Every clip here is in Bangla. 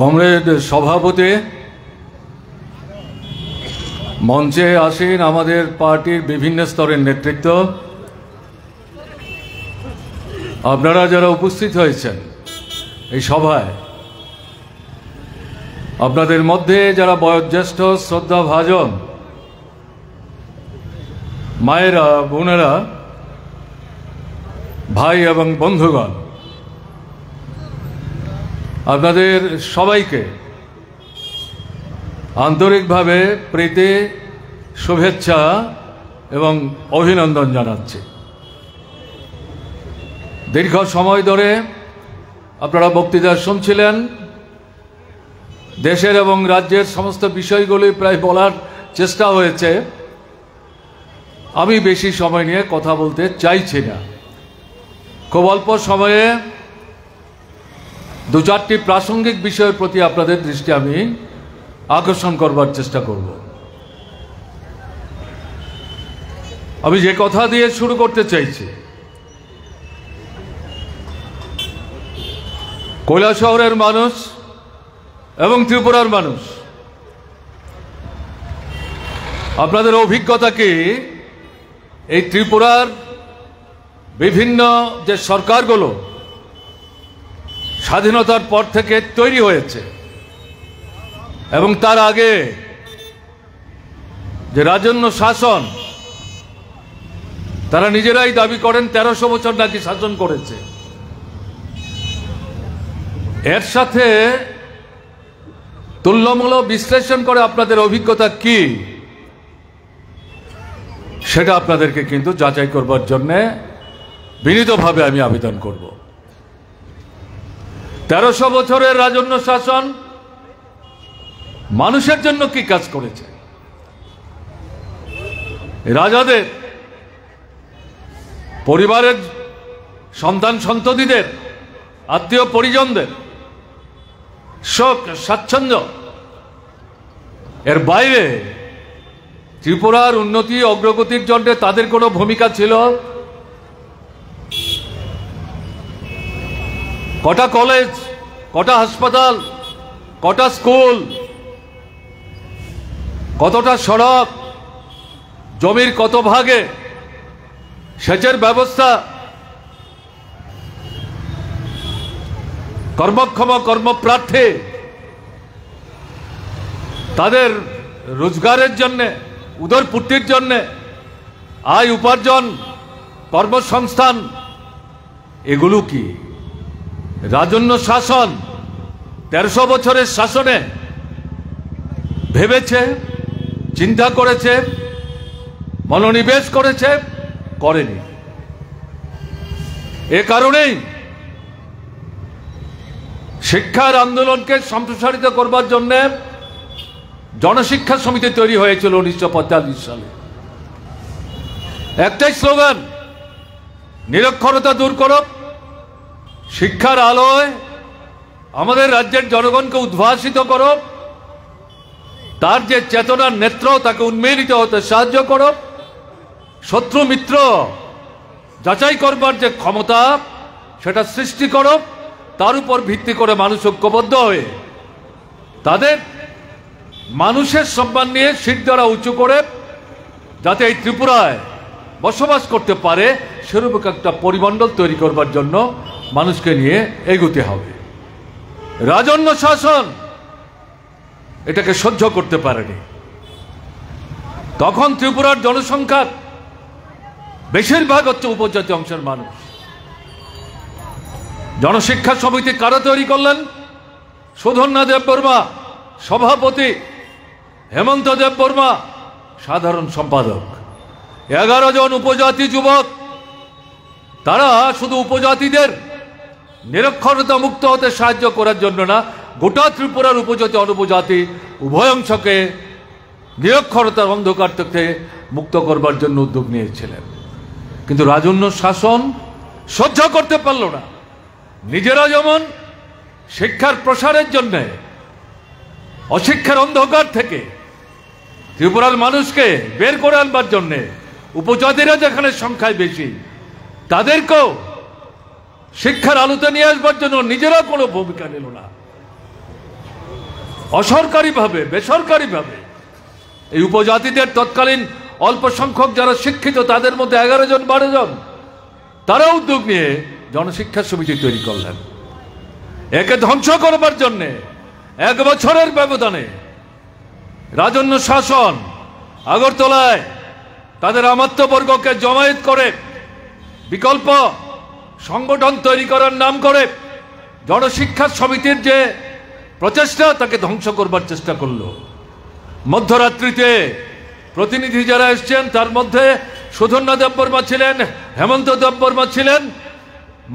কমরেড সভাপতি, মঞ্চে আসেন আমাদের পার্টির বিভিন্ন স্তরের নেতৃত্ব, আপনারা যারা উপস্থিত হয়েছেন এই সভায়, আপনাদের মধ্যে যারা বয়োজ্যেষ্ঠ শ্রদ্ধাভাজন মায়েরা, বোনেরা, ভাই এবং বন্ধুগণ, আপনাদের সবাইকে আন্তরিকভাবে প্রীতি, শুভেচ্ছা এবং অভিনন্দন জানাচ্ছি। দীর্ঘ সময় ধরে আপনারা বক্তৃতা শুনছিলেন। দেশের এবং রাজ্যের সমস্ত বিষয়গুলি প্রায় বলার চেষ্টা হয়েছে। আমি বেশি সময় নিয়ে কথা বলতে চাইছি না। খুব অল্প সময়ে দু চারটি প্রাসঙ্গিক বিষয়ের প্রতি আপনাদের দৃষ্টি আমি আকর্ষণ করবার চেষ্টা করব। আমি যে কথা দিয়ে শুরু করতে চাইছি, কৈলাসহরের মানুষ এবং ত্রিপুরার মানুষ, আপনাদের অভিজ্ঞতা কি এই ত্রিপুরার বিভিন্ন যে সরকারগুলো স্বাধীনতার পর থেকে তৈরি হয়েছে এবং তার আগে যে রাজন্য শাসন, তারা নিজেরাই দাবি করেন 1300 বছর নাকি শাসন করেছে। এর সাথে তুল্যমূলক বিশ্লেষণ করে আপনাদের অভিজ্ঞতা কি সেটা আপনাদেরকে কিন্তু যাচাই করবার জন্যে বিনীতভাবে আমি আবেদন করব। 1300 বছরের রাজন্য শাসন মানুষের জন্য কি কাজ করেছে? রাজাদের, পরিবারের সন্তান সন্ততিদের, আত্মীয় পরিজনদের সুখ স্বাচ্ছন্দ্য, এর বাইরে ত্রিপুরার উন্নতি অগ্রগতির জন্য তাদের কোনো ভূমিকা ছিল? কটা কলেজ, কটা হাসপাতাল, কটা স্কুল, কতটা সড়ক, জমির কত ভাগে, সেচের ব্যবস্থা, কর্মক্ষম কর্মপ্রার্থী তাদের রোজগারের জন্যে, উদরপূর্তির জন্যে, আয় উপার্জন, কর্মসংস্থান, এগুলো কি রাজন্য শাসন 1300 বছরের শাসনে ভেবেছে, চিন্তা করেছে, মনোনিবেশ করেছে? করেনি। এ কারণেই শিক্ষার আন্দোলনকে সম্প্রসারিত করবার জন্য জনশিক্ষা সমিতি তৈরি হয়েছিল 1945 সালে। একটাই স্লোগান, নিরক্ষরতা দূর করো, শিক্ষার আলোয় আমাদের রাজ্যের জনগণকে উদ্ভাসিত করো, তার যে চেতনার নেত্র তাকে উন্মেলিত হতে সাহায্য করো, শত্রু মিত্র যাচাই করবার যে ক্ষমতা সেটা সৃষ্টি করো, তার উপর ভিত্তি করে মানুষ ঐক্যবদ্ধ হয়ে তাদের মানুষের সম্মান নিয়ে শিরদাঁড়া উঁচু করে যাতে এই ত্রিপুরায় বসবাস করতে পারে সেরূপ একটা পরিমণ্ডল তৈরি করবার জন্য মানুষকে নিয়ে এগোতে হবে। রাজন্য শাসন এটাকে সহ্য করতে পারেনি। তখন ত্রিপুরার জনসংখ্যার বেশিরভাগ হচ্ছে উপজাতি অংশের মানুষ। জনশিক্ষা সমিতি কারা তৈরি করলেন? সুধন্যা দেববর্মা সভাপতি, হেমন্ত দেববর্মা সাধারণ সম্পাদক। 11 জন উপজাতি যুবক, তারা শুধু উপজাতিদের নিরক্ষরতা মুক্ত হতে সাহায্য করার জন্য না, গোটা ত্রিপুরার উপজাতি অনুপজাতি উভয় অংশকে নিরক্ষরতার অন্ধকার থেকে মুক্ত করবার জন্য উদ্যোগ নিয়েছিলেন। কিন্তু রাজন্য শাসন সহ্য করতে পারল না। নিজেরা যেমন শিক্ষার প্রসারের জন্য অশিক্ষার অন্ধকার থেকে ত্রিপুরার মানুষকে বের করে আনবার জন্য উপজাতিরা যেখানে সংখ্যায় বেশি, তাদেরকেও শিক্ষার আলোতে নিয়ে আসবার জন্য নিজেরা কোনো ভূমিকা নিল না। অসরকারিভাবে বেসরকারিভাবে এই উপজাতিদের তৎকালীন অল্প সংখ্যক যারা শিক্ষিত তাদের মধ্যে 11 জন 12 জন তারা উদ্যোগ নিয়ে জনশিক্ষা সমিতি তৈরি করলেন। একে ধ্বংস করবার জন্যে 1 বছরের ব্যবধানে রাজন্য শাসন আগরতলায় তাদের আমাত্যবর্গকে জমায়েত করে বিকল্প সংগঠন তৈরি করার নাম করে জনশিক্ষা সমিতির যে প্রচেষ্টা তাকে ধ্বংস করবার চেষ্টা করলো। মধ্যরাত্রিতে প্রতিনিধি যারা এসছেন তার মধ্যে সুধন্যা দেববর্মা ছিলেন, হেমন্ত দেববর্মা ছিলেন।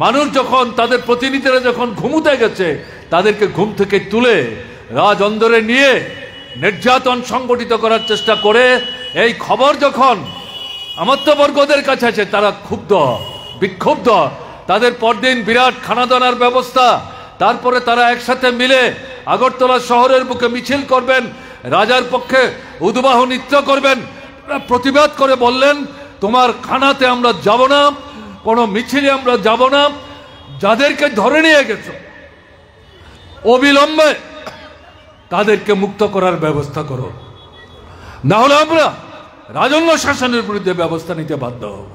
মানুষ যখন তাদের প্রতিনিধিরা যখন ঘুমুতে গেছে তাদেরকে ঘুম থেকে তুলে রাজ অন্দরে নিয়ে নির্যাতন সংগঠিত করার চেষ্টা করে এই খবর যখন আমাত্যবর্গদের কাছে আছে তারা ক্ষুব্ধ বিক্ষুব্ধ। তাদের পরদিন বিরাট খানাদানার ব্যবস্থা, তারপরে তারা একসাথে মিলে আগরতলা শহরের বুকে মিছিল করবেন, রাজার পক্ষে উদ্বাহ নৃত্য করবেন। প্রতিবাদ করে বললেন তোমার খানাতে আমরা যাব না, কোনো মিছিলে আমরা যাব না, যাদেরকে ধরে নিয়ে গেছ অবিলম্বে তাদেরকে মুক্ত করার ব্যবস্থা করো, না হলে আমরা রাজন্য শাসনের বিরুদ্ধে ব্যবস্থা নিতে বাধ্য হব।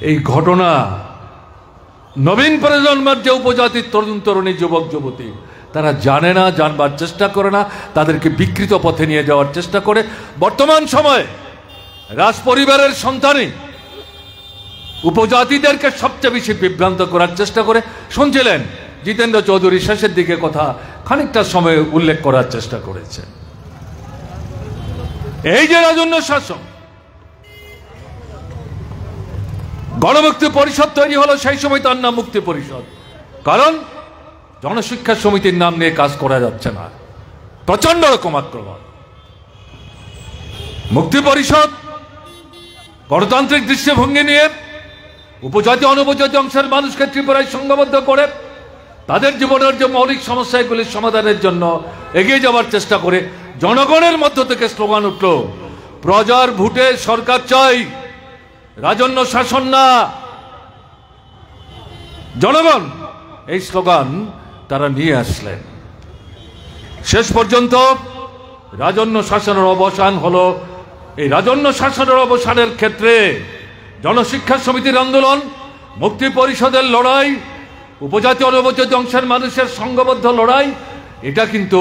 এই ঘটনা নবীন প্রজন্মের যে উপজাতির তরুণ তরুণী যুবক যুবতী তারা জানে না, জানবার চেষ্টা করে না, তাদেরকে বিকৃত পথে নিয়ে যাওয়ার চেষ্টা করে। বর্তমান সময়ে রাজ পরিবারের সন্তানই উপজাতিদেরকে সবচেয়ে বেশি বিভ্রান্ত করার চেষ্টা করে। শুনছিলেন জিতেন্দ্র চৌধুরী শেষের দিকে কথা খানিকটা সময় উল্লেখ করার চেষ্টা করেছে। এই যে রাজন্য শাসন, গণমুক্তি পরিষদ তৈরি হলো সেই সময় তার নাম মুক্তি পরিষদ, কারণ জনশিক্ষা সমিতির নাম নিয়ে কাজ করা যাচ্ছে না, প্রচন্ড রকম আক্রমণ। মুক্তি পরিষদ গণতান্ত্রিক দৃষ্টিভঙ্গি নিয়ে উপজাতি অনুপজাতি অংশের মানুষকে ত্রিপুরায় সংঘবদ্ধ করে তাদের জীবনের যে মৌলিক সমস্যাগুলির সমাধানের জন্য এগিয়ে যাওয়ার চেষ্টা করে। জনগণের মধ্য থেকে স্লোগান উঠল প্রজার ভোটে সরকার চাই, রাজন্য শাসন না। জনগণ এই স্লোগান তারা নিয়ে আসলেন। শেষ পর্যন্ত রাজন্য শাসনের অবসান হলো। এই রাজন্য শাসনের অবসানের ক্ষেত্রে জনশিক্ষা সমিতির আন্দোলন, মুক্তি পরিষদের লড়াই, উপজাতি অনুপজাতি অংশের মানুষের সংঘবদ্ধ লড়াই, এটা কিন্তু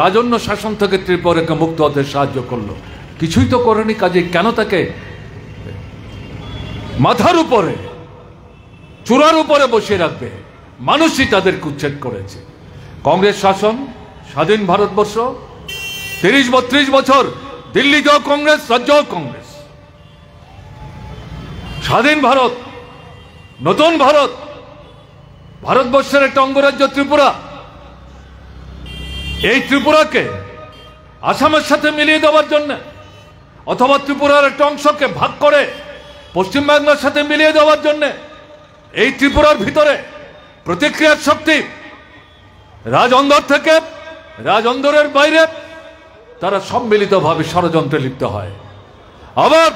রাজন্য শাসন থেকে ত্রিপুরাকে মুক্ত হতে সাহায্য করলো। কিছুই তো করেনি, কাজে কেন তাকে মাথার উপরে চূড়ার উপরে বসিয়ে রাখবে? মানুষই তাদেরকে উচ্ছেদ করেছে। কংগ্রেস শাসন, স্বাধীন ভারতবর্ষ, 30-32 বছর দিল্লিতেও কংগ্রেস, রাজ্যেও কংগ্রেস। স্বাধীন ভারত, নতুন ভারত, ভারতবর্ষের একটা অঙ্গরাজ্য ত্রিপুরা। এই ত্রিপুরাকে আসামের সাথে মিলিয়ে দেওয়ার জন্য অথবা ত্রিপুরার একটা অংশকে ভাগ করে পশ্চিমবাংলার সাথে মিলিয়ে দেওয়ার জন্য এই ত্রিপুরার ভিতরে প্রতিক্রিয়ার শক্তি রাজ অন্দর থেকে রাজ অন্দরের বাইরে তারা সম্মিলিতভাবে ষড়যন্ত্রে লিপ্ত হয়। আবার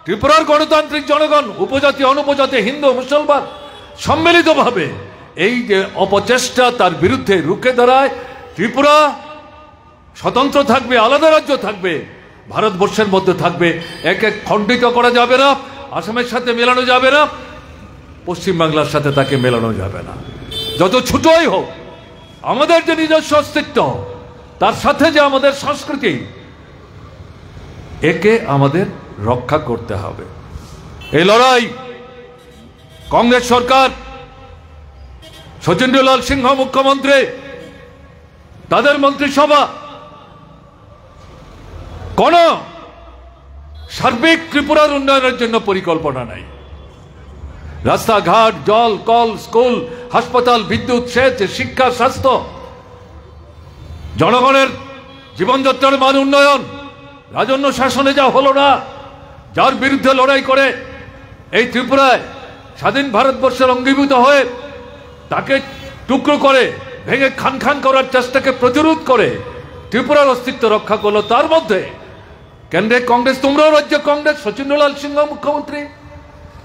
ত্রিপুরার গণতান্ত্রিক জনগণ, উপজাতি অনুপজাতি, হিন্দু মুসলমান সম্মিলিতভাবে এই যে অপচেষ্টা তার বিরুদ্ধে রুখে দাঁড়ায়। ত্রিপুরা স্বতন্ত্র থাকবে, আলাদা রাজ্য থাকবে, ভারতবর্ষের মধ্যে থাকবে, একে খণ্ডিত করা যাবে না, আসামের সাথে মেলানো যাবে না, পশ্চিমবাংলার সাথে তাকে মেলানো যাবে না। যত ছোটই হোক, আমাদের যে নিজস্ব অস্তিত্ব, তার সাথে যে আমাদের সংস্কৃতি, একে আমাদের রক্ষা করতে হবে। এই লড়াই কংগ্রেস সরকার, সচিন্দ্রলাল সিংহ মুখ্যমন্ত্রী, তাদের মন্ত্রিসভা কোন সার্বিক ত্রিপুরার উন্নয়নের জন্য পরিকল্পনা নাই। রাস্তাঘাট, জল, কল, স্কুল, হাসপাতাল, বিদ্যুৎ, সেচ, শিক্ষা, স্বাস্থ্য, জনগণের জীবনযাত্রার মান উন্নয়ন রাজন্য শাসনে যা হলো না, যার বিরুদ্ধে লড়াই করে এই ত্রিপুরায় স্বাধীন ভারতবর্ষের অঙ্গীভূত হয়ে তাকে টুকরো করে ভেঙে খান খান করার চেষ্টাকে প্রতিরোধ করে ত্রিপুরার অস্তিত্ব রক্ষা করলো। তার মধ্যে কেন্দ্রে কংগ্রেস, তোমরাও রাজ্যে কংগ্রেস, সচিন্দ্রলাল সিংহ মুখ্যমন্ত্রী,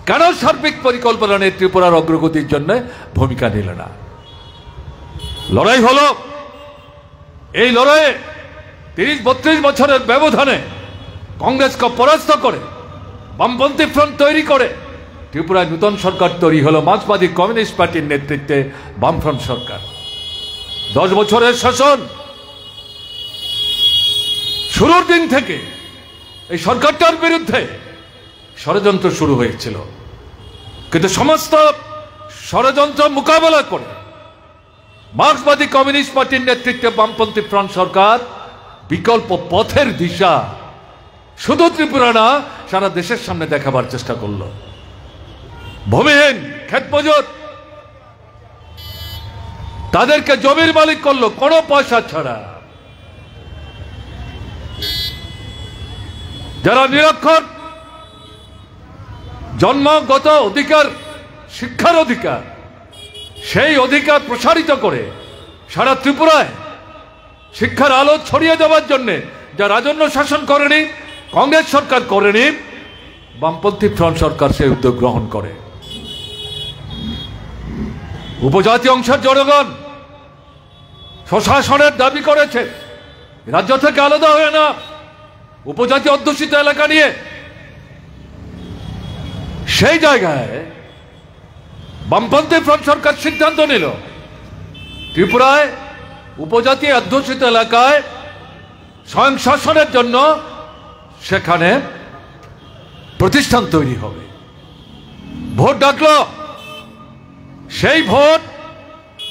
কেন সার্বিক পরিকল্পনা নিয়ে ত্রিপুরার অগ্রগতির জন্য ভূমিকা নিল না? লড়াই হলো এই লড়াইয়ে 30-32 বছরের ব্যবধানে কংগ্রেসকে পরাস্ত করে বামপন্থী ফ্রন্ট তৈরি করে ত্রিপুরায় নূতন সরকার তৈরি হলো মার্ক্সবাদী কমিউনিস্ট পার্টির নেতৃত্বে বামফ্রন্ট সরকার। 10 বছরের শাসন। শুরুর দিন থেকে এই সরকারটার বিরুদ্ধে ষড়যন্ত্র শুরু হয়েছিল, কিন্তু সমস্ত ষড়যন্ত্র মোকাবেলা করে মার্ক্সবাদী কমিউনিস্ট পার্টির নেতৃত্বে বামপন্থী ফ্রন্ট সরকার বিকল্প পথের দিশা শুধু ত্রিপুরা না সারা দেশের সামনে দেখাবার চেষ্টা করল। ভূমিহীন ক্ষেত মজুর তাদেরকে জমির মালিক করলো কোনো পয়সা ছাড়া। যারা নিরক্ষর, জন্মগত অধিকার, শিক্ষার অধিকার, সেই অধিকার প্রসারিত করে সারা ত্রিপুরায় শিক্ষার আলো ছড়িয়ে দেওয়ার জন্য যা রাজন্য শাসন করেনি, কংগ্রেস সরকার করেনি, বামপন্থী ফ্রন্ট সরকার সেই উদ্যোগ গ্রহণ করে। উপজাতি অংশের জনগণ স্বশাসনের দাবি করেছে, রাজ্য থেকে আলাদা হয়ে না, উপজাতি অধ্যুষিত এলাকা নিয়ে। সেই জায়গায় বামপন্থী ফ্রন্ট সরকার সিদ্ধান্ত নিল ত্রিপুরায় উপজাতি অধ্যুষিত এলাকায় স্বয়ং শাসনের জন্য সেখানে প্রতিষ্ঠান তৈরি হবে। ভোট ডাকল, সেই ভোট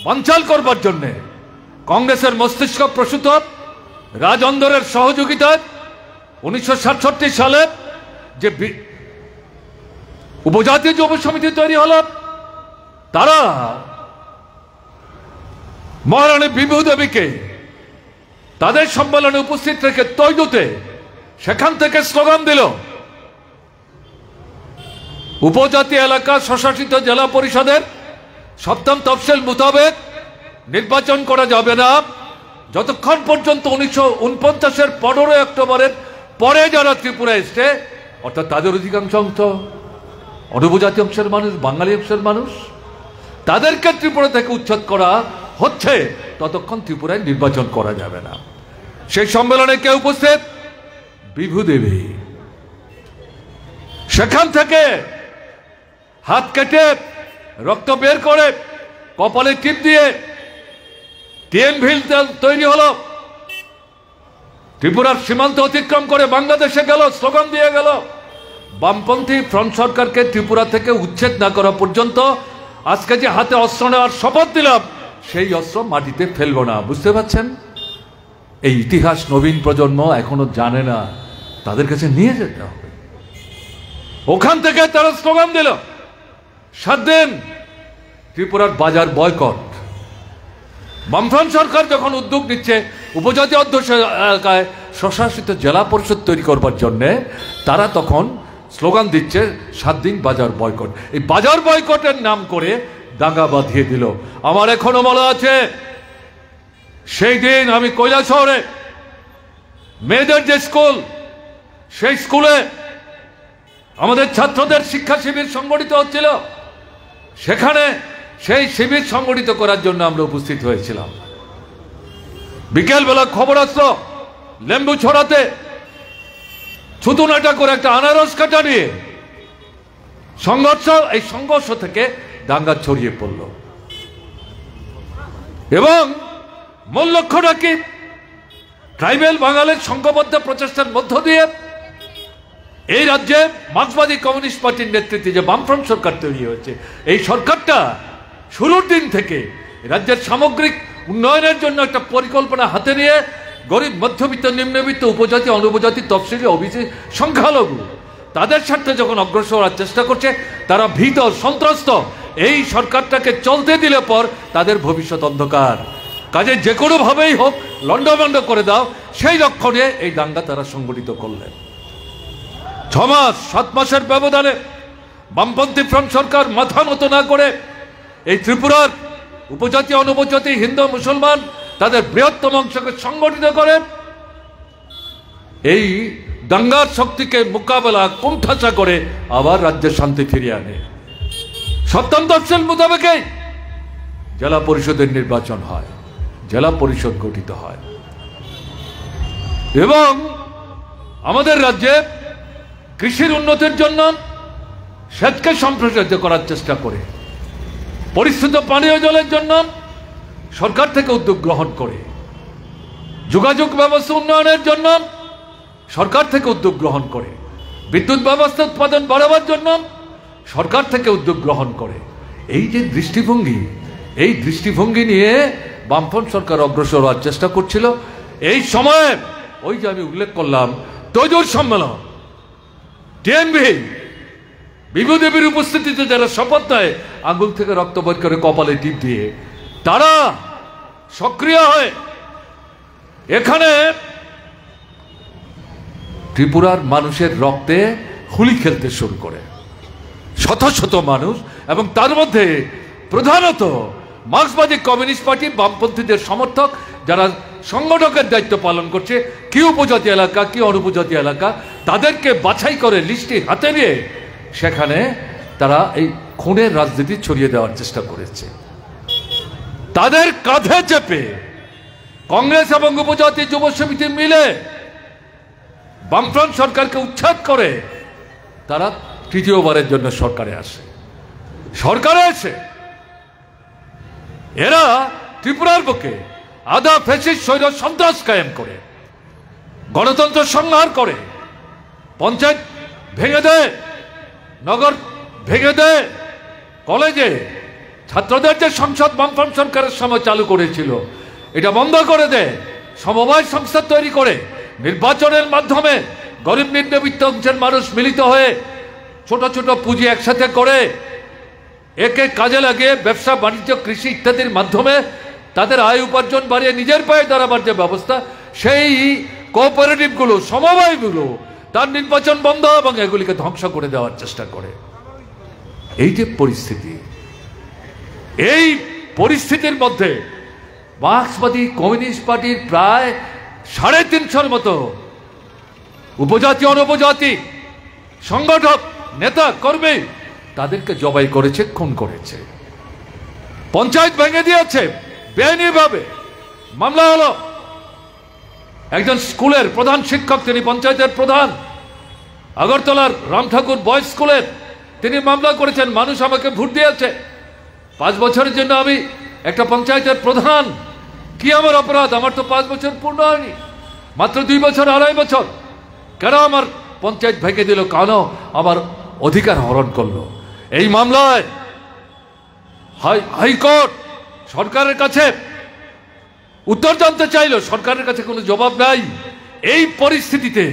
বানচাল করবার জন্য কংগ্রেসের মস্তিষ্ক প্রসূত রাজ অন্দরের সহযোগিতায় 1967 সালে যে উপজাতি যুব সমিতি তৈরি হল, তারা মহারানী বিভু দেবীকে তাদের সম্মেলনে উপস্থিত রেখে তৈজুতে সেখান থেকে স্লোগান দিল, উপজাতি এলাকা স্বশাসিত জেলা পরিষদের 7ম তফসিল মোতাবেক নির্বাচন করা যাবে না যতক্ষণ পর্যন্ত 1949-এর 15 অক্টোবরের পরে যারা ত্রিপুরা এসছে, অর্থাৎ তাদের অধিকাংশ অংশ অনুপজাতি অংশের মানুষ, বাঙালি অংশের মানুষ, তাদেরকে ত্রিপুরা থেকে উচ্ছেদ করা হচ্ছে, ততক্ষণ ত্রিপুরায় নির্বাচন করা যাবে না। সেই সম্মেলনে কে উপস্থিত? বিভু দেবী। সেখান থেকে হাত কেটে রক্ত বের করে কপালে টিপ দিয়ে টিএনভিল তৈরি হলো, ত্রিপুরার সীমান্ত অতিক্রম করে বাংলাদেশে গেল, স্লোগান দিয়ে গেল, বামপন্থী ফ্রন্ট সরকারকে ত্রিপুরা থেকে উচ্ছেদ না করা পর্যন্ত আজকে যে হাতে অস্ত্র নেওয়ার শপথ দিলাম, সেই অস্ত্র মাটিতে ফেলবো না। বুঝতে পারছেন? এই ইতিহাস নবীন প্রজন্ম এখনো জানে না, তাদের কাছে নিয়ে যেতে হবে। ওখান থেকে তারা স্লোগান দিল 7 দিন ত্রিপুরার বাজার বয়কট। বামফ্রন্ট সরকার যখন উদ্যোগ নিচ্ছে উপজাতি অধ্যুষিত এলাকায় স্বশাসিত জেলা পরিষদ তৈরি করবার জন্যে, তারা তখন স্লোগান দিচ্ছে 7 দিন বাজার বয়কট। এই বাজার বয়কটের নাম করে দাঙ্গা বাঁধিয়ে দিল। আমার এখনো মনে আছে, সেই দিন আমি কৈলাসহরে মেয়েদের যে স্কুল, সেই স্কুলে আমাদের ছাত্রদের শিক্ষা শিবির সংগঠিত হচ্ছিল, সেখানে সেই শিবির সংগঠিত করার জন্য আমরা উপস্থিত হয়েছিলাম। বিকেলবেলা খবর আসলো লেম্বু ছড়াতে ছুতুনাটা করে একটা আনারস কাটা নিয়ে সংঘর্ষ, এই সংঘর্ষ থেকে দাঙ্গা ছড়িয়ে পড়ল। এবং মূল লক্ষ্যটা কি? ট্রাইবেল বাঙালির সংঘবদ্ধ প্রচেষ্টার মধ্য দিয়ে এই রাজ্যে মার্ক্সবাদী কমিউনিস্ট পার্টির নেতৃত্বে যে বামফ্রন্ট সরকার তৈরি হয়েছে, এই সরকারটা শুরুর দিন থেকে রাজ্যের সামগ্রিক উন্নয়নের জন্য একটা পরিকল্পনা হাতে নিয়ে গরিব, মধ্যবিত্ত, নিম্নবিত্ত, উপজাতি, অনুপজাতি, তফসিলি, ওবিসি, সংখ্যালঘু তাদের স্বার্থে যখন অগ্রসর হওয়ার চেষ্টা করছে, তারা ভীত, সন্ত্রস্ত। এই সরকারটাকে চলতে দিলে পর তাদের ভবিষ্যৎ অন্ধকার। কাজে যে কোনোভাবেই হোক লন্ডভন্ড করে দাও, সেই লক্ষ্য নিয়ে এই দাঙ্গা তারা সংগঠিত করলেন। 6 মাস 7 মাসের ব্যবধানে বামপন্থী ফ্রন্ট সরকার মাথা নত না করে এই ত্রিপুরার উপজাতি, অনুপজাতি, হিন্দু, মুসলমান তাদের বৃহত্তম অংশকে সংগঠিত করে এই দাঙ্গার শক্তিকে মোকাবেলা কোণঠাসা করে আবার রাজ্যের শান্তি ফিরিয়ে আনে। 7ম তফসিল মোতাবেক জেলা পরিষদের নির্বাচন হয়, জেলা পরিষদ গঠিত হয়। এবং আমাদের রাজ্যে কৃষির উন্নতির জন্য সেচকে সম্প্রসারিত করার চেষ্টা করে, পরিশুদ্ধ পানীয় জলের জন্য সরকার থেকে উদ্যোগ গ্রহণ করে, যোগাযোগ ব্যবস্থা উন্নয়নের জন্য সরকার থেকে উদ্যোগ গ্রহণ করে, বিদ্যুৎ ব্যবস্থা উৎপাদন বাড়াবার জন্য সরকার থেকে উদ্যোগ গ্রহণ করে। এই যে দৃষ্টিভঙ্গি, এই দৃষ্টিভঙ্গি নিয়ে বামফ্রন্ট সরকার অগ্রসর হওয়ার চেষ্টা করছিল। এই সময়ে ওই যে আমি উল্লেখ করলাম তৈজুর সম্মেলন, টিএনভি, বিভু দেবীর উপস্থিতিতে যারা শপথ নেয় আঙুল থেকে রক্ত বের করে কপালে টিপ দিয়ে, তারা সক্রিয় হয়ে এখানে ত্রিপুরার মানুষের রক্তে হোলি খেলতে শুরু করে। শত শত মানুষ, এবং তার মধ্যে প্রধানত মার্ক্সবাদী কমিউনিস্ট পার্টি, বামপন্থীদের সমর্থক যারা সংগঠকের দায়িত্ব পালন করছে, কি উপজাতি এলাকা কি অনুপজাতি এলাকা, তাদেরকে বাছাই করে লিস্টে হাতে নিয়ে সেখানে তারা এই খুনের রাজনীতি ছড়িয়ে দেওয়ার চেষ্টা করেছে। তাদের কাঁধে চেপে কংগ্রেস এবং উপজাতি যুব সমিতি মিলে বামফ্রন্ট সরকারকে উচ্ছেদ করে তারা তৃতীয়বারের জন্য সরকারে আসে। সরকারে এসে এরা ত্রিপুরার বুকে আধা ফ্যাসিস্ট স্বৈর সন্ত্রাস কায়েম করে, গণতন্ত্র সংহার করে, পঞ্চায়েত ভেঙে দেয়, নগর ভেঙে দেয়, কলেজে ছাত্রদের যে সংসদ বামফ্রন্ট সরকারের সময় চালু করেছিল এটা বন্ধ করে দেয়, সমবায় সংস্থা তৈরি করে নির্বাচনের মাধ্যমে গরিব নিম্নবিত্ত অংশের মানুষ মিলিত হয়ে ছোট ছোট পুঁজি একসাথে করে একে কাজে লাগিয়ে ব্যবসা বাণিজ্য কৃষি ইত্যাদির মাধ্যমে তাদের আয় উপার্জন বাড়িয়ে নিজের পায়ে দাঁড়াবার যে ব্যবস্থা, সেই কোঅপারেটিভগুলো, সমবায়গুলো তার নির্বাচন বন্ধ এবং এগুলিকে ধ্বংস করে দেওয়ার চেষ্টা করে। এই যে পরিস্থিতি, এই পরিস্থিতির মধ্যে মার্ক্সবাদী কমিউনিস্ট পার্টির প্রায় 350 মতো উপজাতি অনুপজাতি সংগঠক, নেতা কর্মী তাদেরকে জবাই করেছে, খুন করেছে, পঞ্চায়েত ভেঙে দিয়েছে, বেআইনিভাবে মামলা হলো। একজন স্কুলের প্রধান শিক্ষক, তিনি পঞ্চায়েতের প্রধান, আগরতলার রাম ঠাকুর বয়েজ স্কুলের, তিনি মামলা করেছেন, মানুষ আমাকে ভোট দিয়েছে, 5 বছরের জন্য আমি একটা পঞ্চায়েতের প্রধান, কি আমার অপরাধ? আমার তো 5 বছর পূর্ণ হয়নি, মাত্র 2 বছর 2.5 বছর, কেন আমার পঞ্চায়েত ভেঙে দিল? কেন আমার অধিকার হরণ করলো? এই মামলায় হাইকোর্ট সরকারের কাছে উত্তর জানতে চাইল, সরকারের কাছে কোনো জবাব নাই। এই পরিস্থিতিতে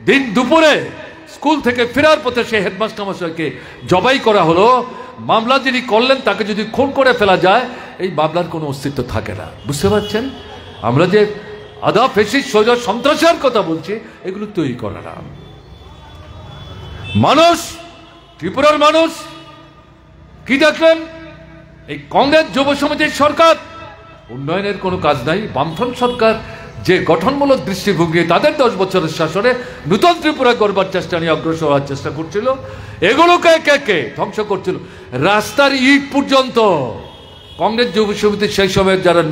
দিন দুপুরে স্কুল থেকে ফেরার পথে সেই হেডমাস্টার মশাইকে জবাই করা হলো। মামলা যিনি করলেন তাকে যদি খুন করে ফেলা যায়, এই মামলার কোনো অস্তিত্ব থাকে না। বুঝতে পারছেন? আমরা যে আধা ফেসিস্ট স্বৈর সন্ত্রাসের কথা বলছি, এগুলো তৈরি করা না। মানুষ, ত্রিপুরার মানুষ কি দেখলেন? এই কংগ্রেস যুব সমিতির সরকার, উন্নয়নের কোনো কাজ নাই। বামফ্রন্ট সরকার যে গঠনমূলক দৃষ্টিভঙ্গি তাদের 10 বছরের শাসনে নূতন ত্রিপুরা গড়বার চেষ্টা নিয়ে অগ্রসর হওয়ার চেষ্টা করছিল, এগুলোকে কে ধ্বংস করছিল। রাস্তার ইট পর্যন্ত কংগ্রেস যুব সমিতির সেই সময়ের যারা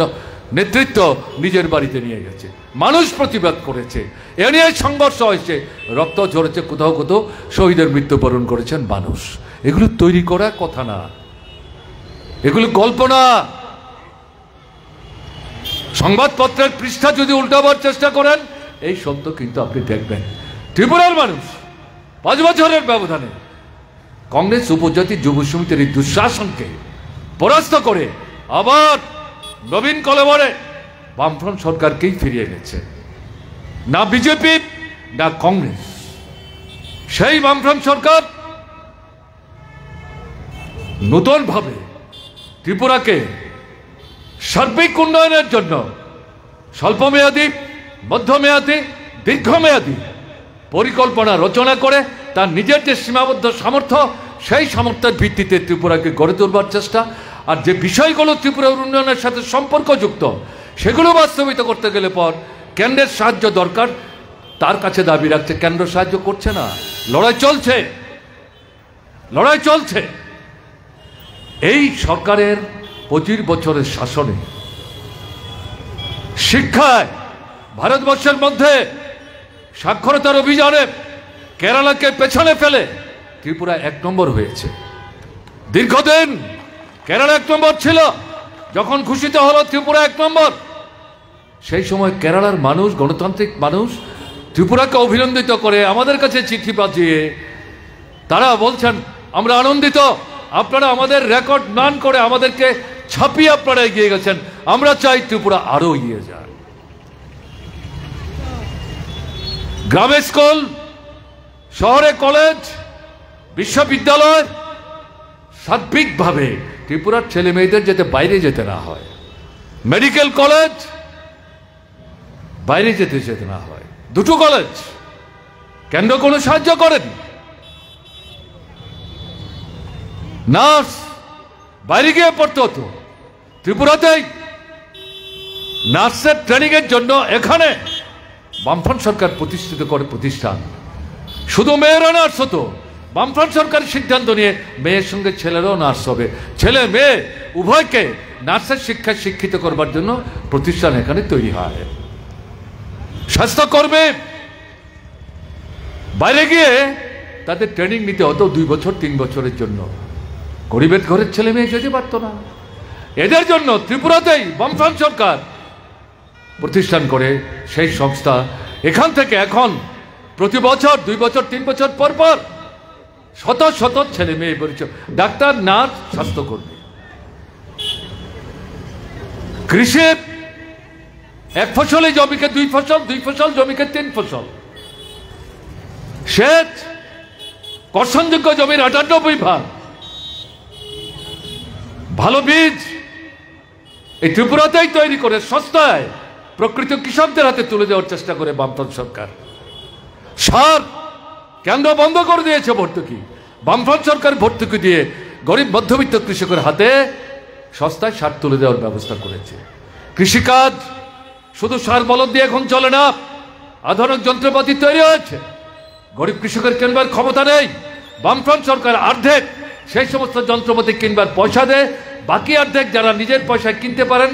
নেতৃত্ব নিজের বাড়িতে নিয়ে গেছে, মানুষ প্রতিবাদ করেছে, এ নিয়ে সংঘর্ষ হয়েছে, রক্ত ঝরেছে, কোথাও কোথাও শহীদের মৃত্যুবরণ করেছেন মানুষ। এগুলো তৈরি করা কথা না, এগুলো গল্প না। সংবাদপত্রের পৃষ্ঠা যদি উল্টাবার চেষ্টা করেন, এই সত্য কিন্তু আপনি দেখবেন। ত্রিপুরার মানুষ 5 বছরের ব্যবধানে কংগ্রেস উপজাতি যুব সমিতির এই দুঃশাসনকে পরাস্ত করে আবার নবীন কলেবরে বামফ্রন্ট সরকারকেই ফিরিয়ে এনেছে। না বিজেপি না কংগ্রেস, সেই বামফ্রন্ট সরকার নতুনভাবে ত্রিপুরাকে সার্বিক উন্নয়নের জন্য স্বল্পমেয়াদী, মধ্যমেয়াদী, দীর্ঘমেয়াদী পরিকল্পনা রচনা করে তার নিজের যে সীমাবদ্ধ সামর্থ্য, সেই সামর্থ্যের ভিত্তিতে ত্রিপুরাকে গড়ে তোলবার চেষ্টা, আর যে বিষয়গুলো ত্রিপুরার উন্নয়নের সাথে সম্পর্কযুক্ত সেগুলো বাস্তবিত করতে গেলে পর কেন্দ্রের সাহায্য দরকার, তার কাছে দাবি রাখছে। কেন্দ্র সাহায্য করছে না, লড়াই চলছে, লড়াই চলছে। এই সরকারের 25 বছরের শাসনে শিক্ষায় ভারতবর্ষের মধ্যে সাক্ষরতার অভিযানে কেরালাকে পেছনে ফেলে ত্রিপুরা 1 নম্বর হয়েছে। দীর্ঘদিন কেরালা 1 নম্বর ছিল, যখন ঘোষিত হলো ত্রিপুরা 1 নম্বর, সেই সময় কেরালার মানুষ, গণতান্ত্রিক মানুষ ত্রিপুরাকে অভিনন্দিত করে আমাদের কাছে চিঠি পাঠিয়ে তারা বলছেন আমরা আনন্দিত, আপনারা আমাদের রেকর্ড মান করে আমাদেরকে ছাপিয়ে আপনারা এগিয়ে গেছেন, আমরা চাই ত্রিপুরা আরো এগিয়ে যান। গ্রামে স্কুল, শহরে কলেজ, বিশ্ববিদ্যালয়, সার্বিকভাবে ত্রিপুরার ছেলে মেয়েদের যাতে বাইরে যেতে না হয়, মেডিকেল কলেজ বাইরে যেতে না হয়, 2টো কলেজ কেন্দ্র কোনো সাহায্য করেন। নার্স বাইরে গিয়ে পড়তে হতো, ত্রিপুরাতেই নার্সের ট্রেনিং এর জন্য এখানে বামফ্রন্ট সরকার প্রতিষ্ঠিত করে প্রতিষ্ঠান। শুধু মেয়েরা নার্স হতো, বামফ্রন্ট সরকার সিদ্ধান্ত নিয়ে মেয়ের সঙ্গে ছেলেরাও নার্স হবে, ছেলে মেয়ে উভয়কে নার্সের শিক্ষায় শিক্ষিত করবার জন্য প্রতিষ্ঠান এখানে তৈরি হয়। স্বাস্থ্যকর্মী বাইরে গিয়ে তাদের ট্রেনিং নিতে হতো 2 বছর 3 বছরের জন্য, গরিবের ঘরের ছেলে মেয়ে যেতে পারতো না। এদের জন্য ত্রিপুরাতেই বামফ্রন্ট সরকার প্রতিষ্ঠান করে সেই সংস্থা, এখান থেকে এখন প্রতি বছর 2 বছর 3 বছর পর পর শত শত ছেলে মেয়ে বেরোচ্ছে, ডাক্তার, নার্স, স্বাস্থ্যকর্মী। কৃষি 1 ফসলে জমিকে 2 ফসল, 2 ফসল জমিকে 3 ফসল। সেচ কর্ষণযোগ্য জমির 98%। ভালো বীজ এই ত্রিপুরাতেই তৈরি করে সস্তায় প্রকৃত কৃষকদের হাতে তুলে দেওয়ার চেষ্টা করে বামফ্রন্ট সরকার। সার কেন্দ্র বন্ধ করে দিয়েছে ভর্তুকি, বামফ্রন্ট সরকার ভর্তুকি দিয়ে গরিব মধ্যবিত্ত কৃষকের হাতে সস্তায় সার তুলে দেওয়ার ব্যবস্থা করেছে। কৃষিকাজ শুধু সার বলদ দিয়ে এখন চলে না, আধুনিক যন্ত্রপাতি তৈরি হয়েছে, গরিব কৃষকের কেনবার ক্ষমতা নেই, বামফ্রন্ট সরকার অর্ধেক সেই সমস্ত যন্ত্রপাতি কিনবার পয়সা দেয়, বাকি অর্ধেক যারা নিজের পয়সায় কিনতে পারেন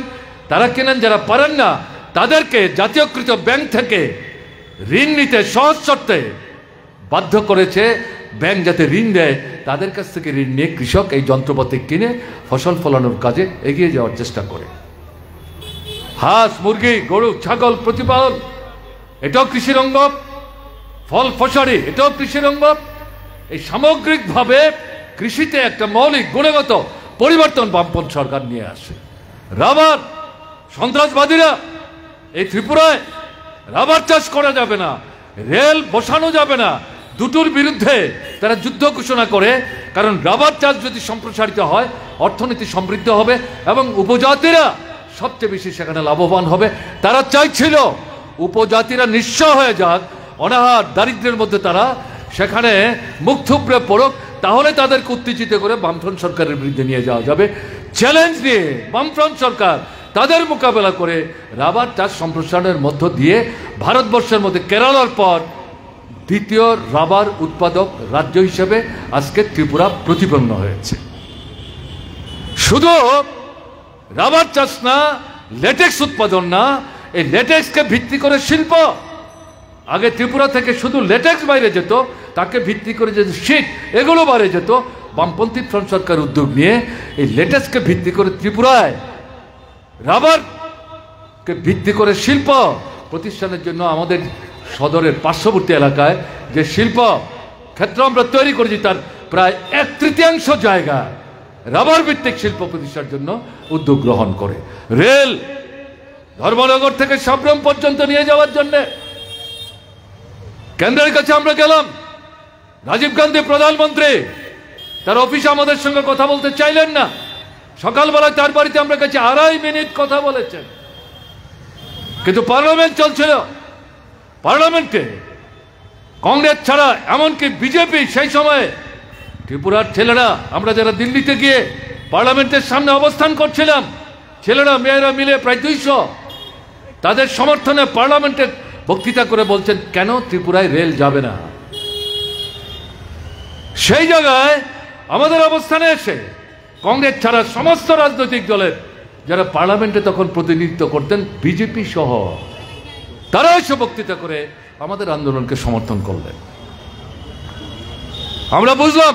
তারা কেনেন, যারা পারেন না তাদেরকে জাতীয়কৃত ব্যাংক থেকে ঋণ নিতে সহজ শর্তে বাধ্য করেছে। ব্যাংক যাতে ঋণ দেয়, তাদের কাছ থেকে ঋণ নিয়ে কৃষক এই যন্ত্রপাতি কিনে ফসল ফলানোর কাজে এগিয়ে যাওয়ার চেষ্টা করে। হাঁস, মুরগি, গরু, ছাগল প্রতিপালন এটাও কৃষির অঙ্গ, ফল ফসারি এটাও কৃষির অঙ্গ। এই সামগ্রিকভাবে কৃষিতে একটা মৌলিক গুণগত পরিবর্তন বামপন্থী সরকার নিয়ে আসে। রাবার, সন্ত্রাসবাদীরা এই ত্রিপুরায় রাবার চাষ করা যাবে না, রেল বসানো যাবে না, দুটোর বিরুদ্ধে তারা যুদ্ধ ঘোষণা করে। কারণ রাবার চাষ যদি সম্প্রসারিত হয় অর্থনীতি সমৃদ্ধ হবে এবং উপজাতিরা সবচেয়ে বেশি সেখানে লাভবান হবে। তারা চাইছিল উপজাতিরা নিঃস্ব হয়ে যাক, অনাহার দারিদ্র্যের মধ্যে তারা সেখানে মুখ থুবড়ে পড়ুক, তাহলে তাদেরকে উত্তেজিত করে বামফ্রন্ট সরকারের বিরুদ্ধে নিয়ে যাওয়া যাবে। চ্যালেঞ্জ নিয়ে বামফ্রন্ট সরকার তাদের মোকাবেলা করে রাবার চাষ সম্প্রসারণের মধ্য দিয়ে ভারতবর্ষের মধ্যে কেরালার পর দ্বিতীয় রাবার উৎপাদক রাজ্য হিসেবে আজকে ত্রিপুরা প্রতিপন্ন হয়েছে। শুধু রাবার চাষ না, লেটেক্স উৎপাদন না, এই লেটেক্সকে ভিত্তি করে শিল্প। আগে ত্রিপুরা থেকে শুধু লেটেক্স বাইরে যেত, তাকে ভিত্তি করে যে শীট এগুলো বাইরে যেত। বামপন্থী ফ্রন্ট সরকার উদ্যোগ নিয়ে এই লেটেক্সকে ভিত্তি করে ত্রিপুরায় রাবারকে ভিত্তি করে শিল্প প্রতিষ্ঠানের জন্য আমাদের সদরের পার্শ্ববর্তী এলাকায় যে শিল্প ক্ষেত্র আমরা তৈরি করেছি তার প্রায় 1/3 জায়গা রাবার ভিত্তিক শিল্প প্রতিষ্ঠার জন্য উদ্যোগ গ্রহণ করে। রেল ধর্মনগর থেকে সাবরম পর্যন্ত নিয়ে যাওয়ার জন্য কেন্দ্রের কাছে আমরা গেলাম। রাজীব গান্ধী প্রধানমন্ত্রী, তার অফিসে আমাদের সঙ্গে কথা বলতে চাইলেন না। সকালবেলায় তার বাড়িতে আমরা কাছে 2.5 মিনিট কথা বলেছেন, কিন্তু পার্লামেন্ট চলছিল। পার্লামেন্টে কংগ্রেস ছাড়া এমনকি বিজেপি সেই সময়ে ত্রিপুরার ছেলেরা, আমরা যারা দিল্লিতে গিয়ে পার্লামেন্টের সামনে অবস্থান করছিলাম, ছেলেরা মেয়েরা মিলে প্রায় 200 তাদের সমর্থনে পার্লামেন্টে বক্তৃতা করে বলছেন কেন ত্রিপুরায় রেল যাবে না। সেই জায়গায় আমাদের অবস্থানে এসে কংগ্রেস ছাড়া সমস্ত রাজনৈতিক দলের যারা পার্লামেন্টে তখন প্রতিনিধিত্ব করতেন বিজেপি সহ, তারা এসে বক্তৃতা করে আমাদের আন্দোলনকে সমর্থন করলেন। আমরা বুঝলাম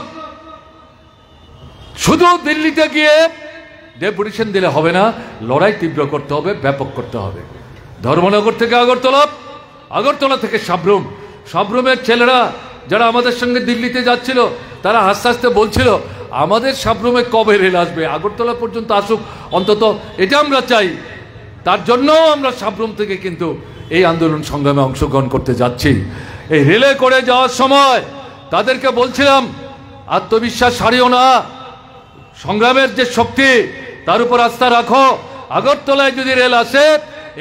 শুধু দিল্লিতে গিয়ে ডেপুটেশন দিলে হবে না, লড়াই তীব্র করতে হবে, ব্যাপক করতে হবে। ধর্মনগর থেকে আগরতলা, আগরতলা থেকে সাবরুম, সাবরুমের ছেলেরা যারা আমাদের সঙ্গে দিল্লিতে যাচ্ছিল তারা হাসতে হাসতে বলছিল আমাদের সাবরুমে কবে রেল আসবে, আগরতলা পর্যন্ত আসুক অন্তত, এটা আমরা চাই। তার জন্য আমরা সাবরুম থেকে কিন্তু এই আন্দোলন সংগ্রামে অংশগ্রহণ করতে যাচ্ছি। এই রেলে করে যাওয়ার সময় তাদেরকে বলছিলাম আত্মবিশ্বাস হারিও না, সংগ্রামের যে শক্তি তার উপর আস্থা রাখো। আগরতলায় যদি রেল আসে,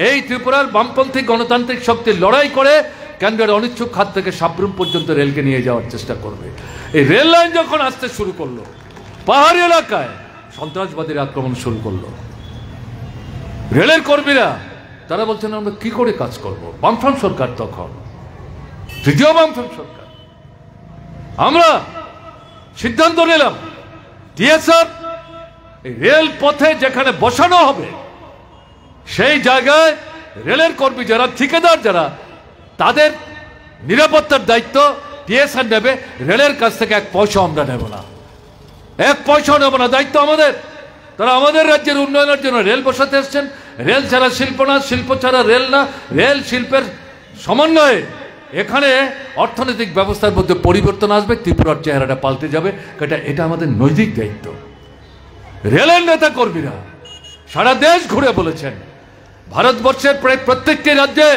এই ত্রিপুরার বামপন্থী গণতান্ত্রিক শক্তির লড়াই করে কেন্দ্রের অনিচ্ছুক হাত থেকে সাবরুম পর্যন্ত রেলকে নিয়ে যাওয়ার চেষ্টা করবে। এই রেল লাইন যখন আসতে শুরু করলো, পাহাড়ি এলাকায় সন্ত্রাসবাদীর আক্রমণ শুরু করলো। রেলের কর্মীরা তারা বলছেন আমরা কি করে কাজ করব, বামফ্রন্ট সরকার, তখন তৃতীয় বামফ্রন্ট সরকার। আমরা সিদ্ধান্ত নিলাম টিএসআর এই রেল পথে যেখানে বসানো হবে সেই জায়গায় রেলের কর্মী যারা, ঠিকাদার যারা, তাদের নিরাপত্তার দায়িত্ব টিএসআর নেবে। রেলের কাছ থেকে এক পয়সা আমরা নেব না, এক পয়সা নেব না, দায়িত্ব আমাদের। তারা আমাদের রাজ্যের উন্নয়নের জন্য রেল বসাতে এসছেন। রেল ছাড়া শিল্প না, শিল্প ছাড়া রেল না, রেল শিল্পের সমন্বয়ে এখানে অর্থনৈতিক ব্যবস্থার মধ্যে পরিবর্তন আসবে, ত্রিপুরার চেহারাটা পাল্টে যাবে। এটা আমাদের নৈতিক দায়িত্ব। রেলের নেতা কর্মীরা সারা দেশ ঘুরে বলেছেন ভারতবর্ষের প্রায় প্রত্যেকটি রাজ্যে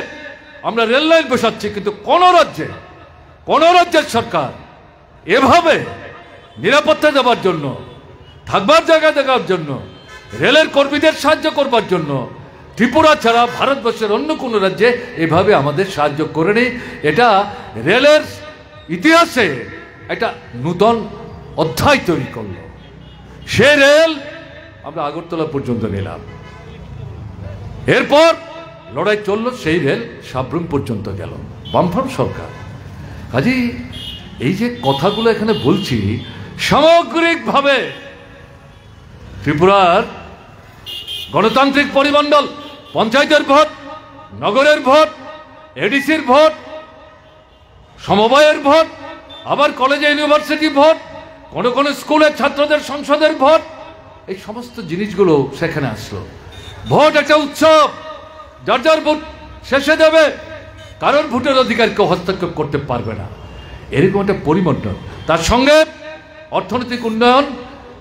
আমরা রেল লাইন বসাচ্ছি, কিন্তু কোন রাজ্যের সরকার এভাবে নিরাপত্তা দেওয়ার জন্য, থাকবার জায়গা দেওয়ার জন্য, রেলের কর্মীদের সাহায্য করবার জন্য ত্রিপুরা ছাড়া ভারতবর্ষের অন্য কোনো রাজ্যে এভাবে আমাদের সাহায্য করেনি। এটা রেলের ইতিহাসে একটা নূতন অধ্যায় তৈরি করলো। সে রেল আমরা আগরতলা পর্যন্ত নিলাম, এরপর লড়াই চললো, সেই রেল সাবরুম পর্যন্ত গেল, বামফ্রন্ট সরকার। কাজেই এই যে কথাগুলো এখানে বলছি, সামগ্রিকভাবে ত্রিপুরার গণতান্ত্রিক পরিমণ্ডল, পঞ্চায়েতের ভোট, নগরের ভোট, এডিসির ভোট, সমবায়ের ভোট, আবার কলেজে ইউনিভার্সিটি ভোট, কোন স্কুলের ছাত্রদের সংসদের ভোট, এই সমস্ত জিনিসগুলো সেখানে আসলো। ভোট একটা উৎসব, যার যার ভোট শেষে দেবে, কারণ ভোটের অধিকার কেউ হস্তক্ষেপ করতে পারবে না, এরকম একটা পরিমণ্ডল। তার সঙ্গে অর্থনৈতিক উন্নয়ন,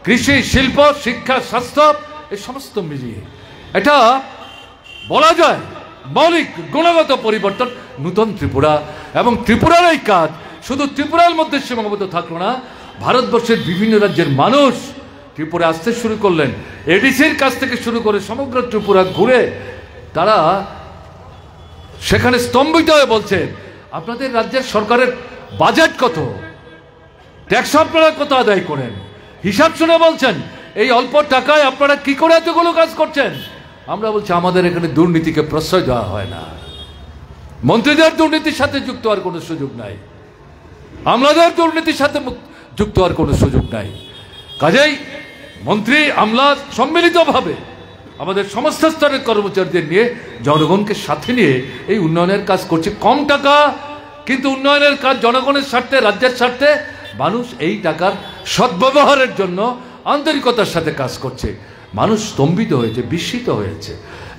কৃষি, শিল্প, শিক্ষা, স্বাস্থ্য, এই সমস্ত মিলিয়ে এটা বলা যায় মৌলিক গুণগত পরিবর্তন, নূতন ত্রিপুরা। এবং ত্রিপুরার এই কাজ শুধু ত্রিপুরার মধ্যে সীমাবদ্ধ থাকলো না, ভারতবর্ষের বিভিন্ন রাজ্যের মানুষ ত্রিপুরা আসতে শুরু করলেন। এডিসির কাছ থেকে শুরু করে সমগ্র ত্রিপুরা ঘুরে তারা সেখানে স্তম্ভিত হয়ে বলছেন আপনাদের রাজ্যের সরকারের বাজেট কত, ট্যাক্স আপনারা কত আদায় করেন, হিসাব শুনে বলছেন এই অল্প টাকায় আপনারা কি করে এতগুলো কাজ করছেন। আমরা বলছি আমাদের এখানে দুর্নীতিকে প্রশ্রয় দেওয়া হয় না, মন্ত্রীদের দুর্নীতির সাথে যুক্ত হওয়ার কোনো সুযোগ নাই, আমলাদের দুর্নীতির সাথে যুক্ত হওয়ার কোনো সুযোগ নাই। কাজেই মন্ত্রী, আমলা সম্মিলিতভাবে আমাদের সমস্ত স্তরের কর্মচারীদের নিয়ে, জনগণকে সাথে নিয়ে এই উন্নয়নের কাজ করছে। কম টাকা, কিন্তু উন্নয়নের কাজ জনগণের স্বার্থে, রাজ্যের স্বার্থে। মানুষ এই টাকার সদ্ব্যবহারের জন্য আন্তরিকতার সাথে কাজ করছে। মানুষ স্তম্ভিত হয়েছে, বিস্মিত হয়েছে।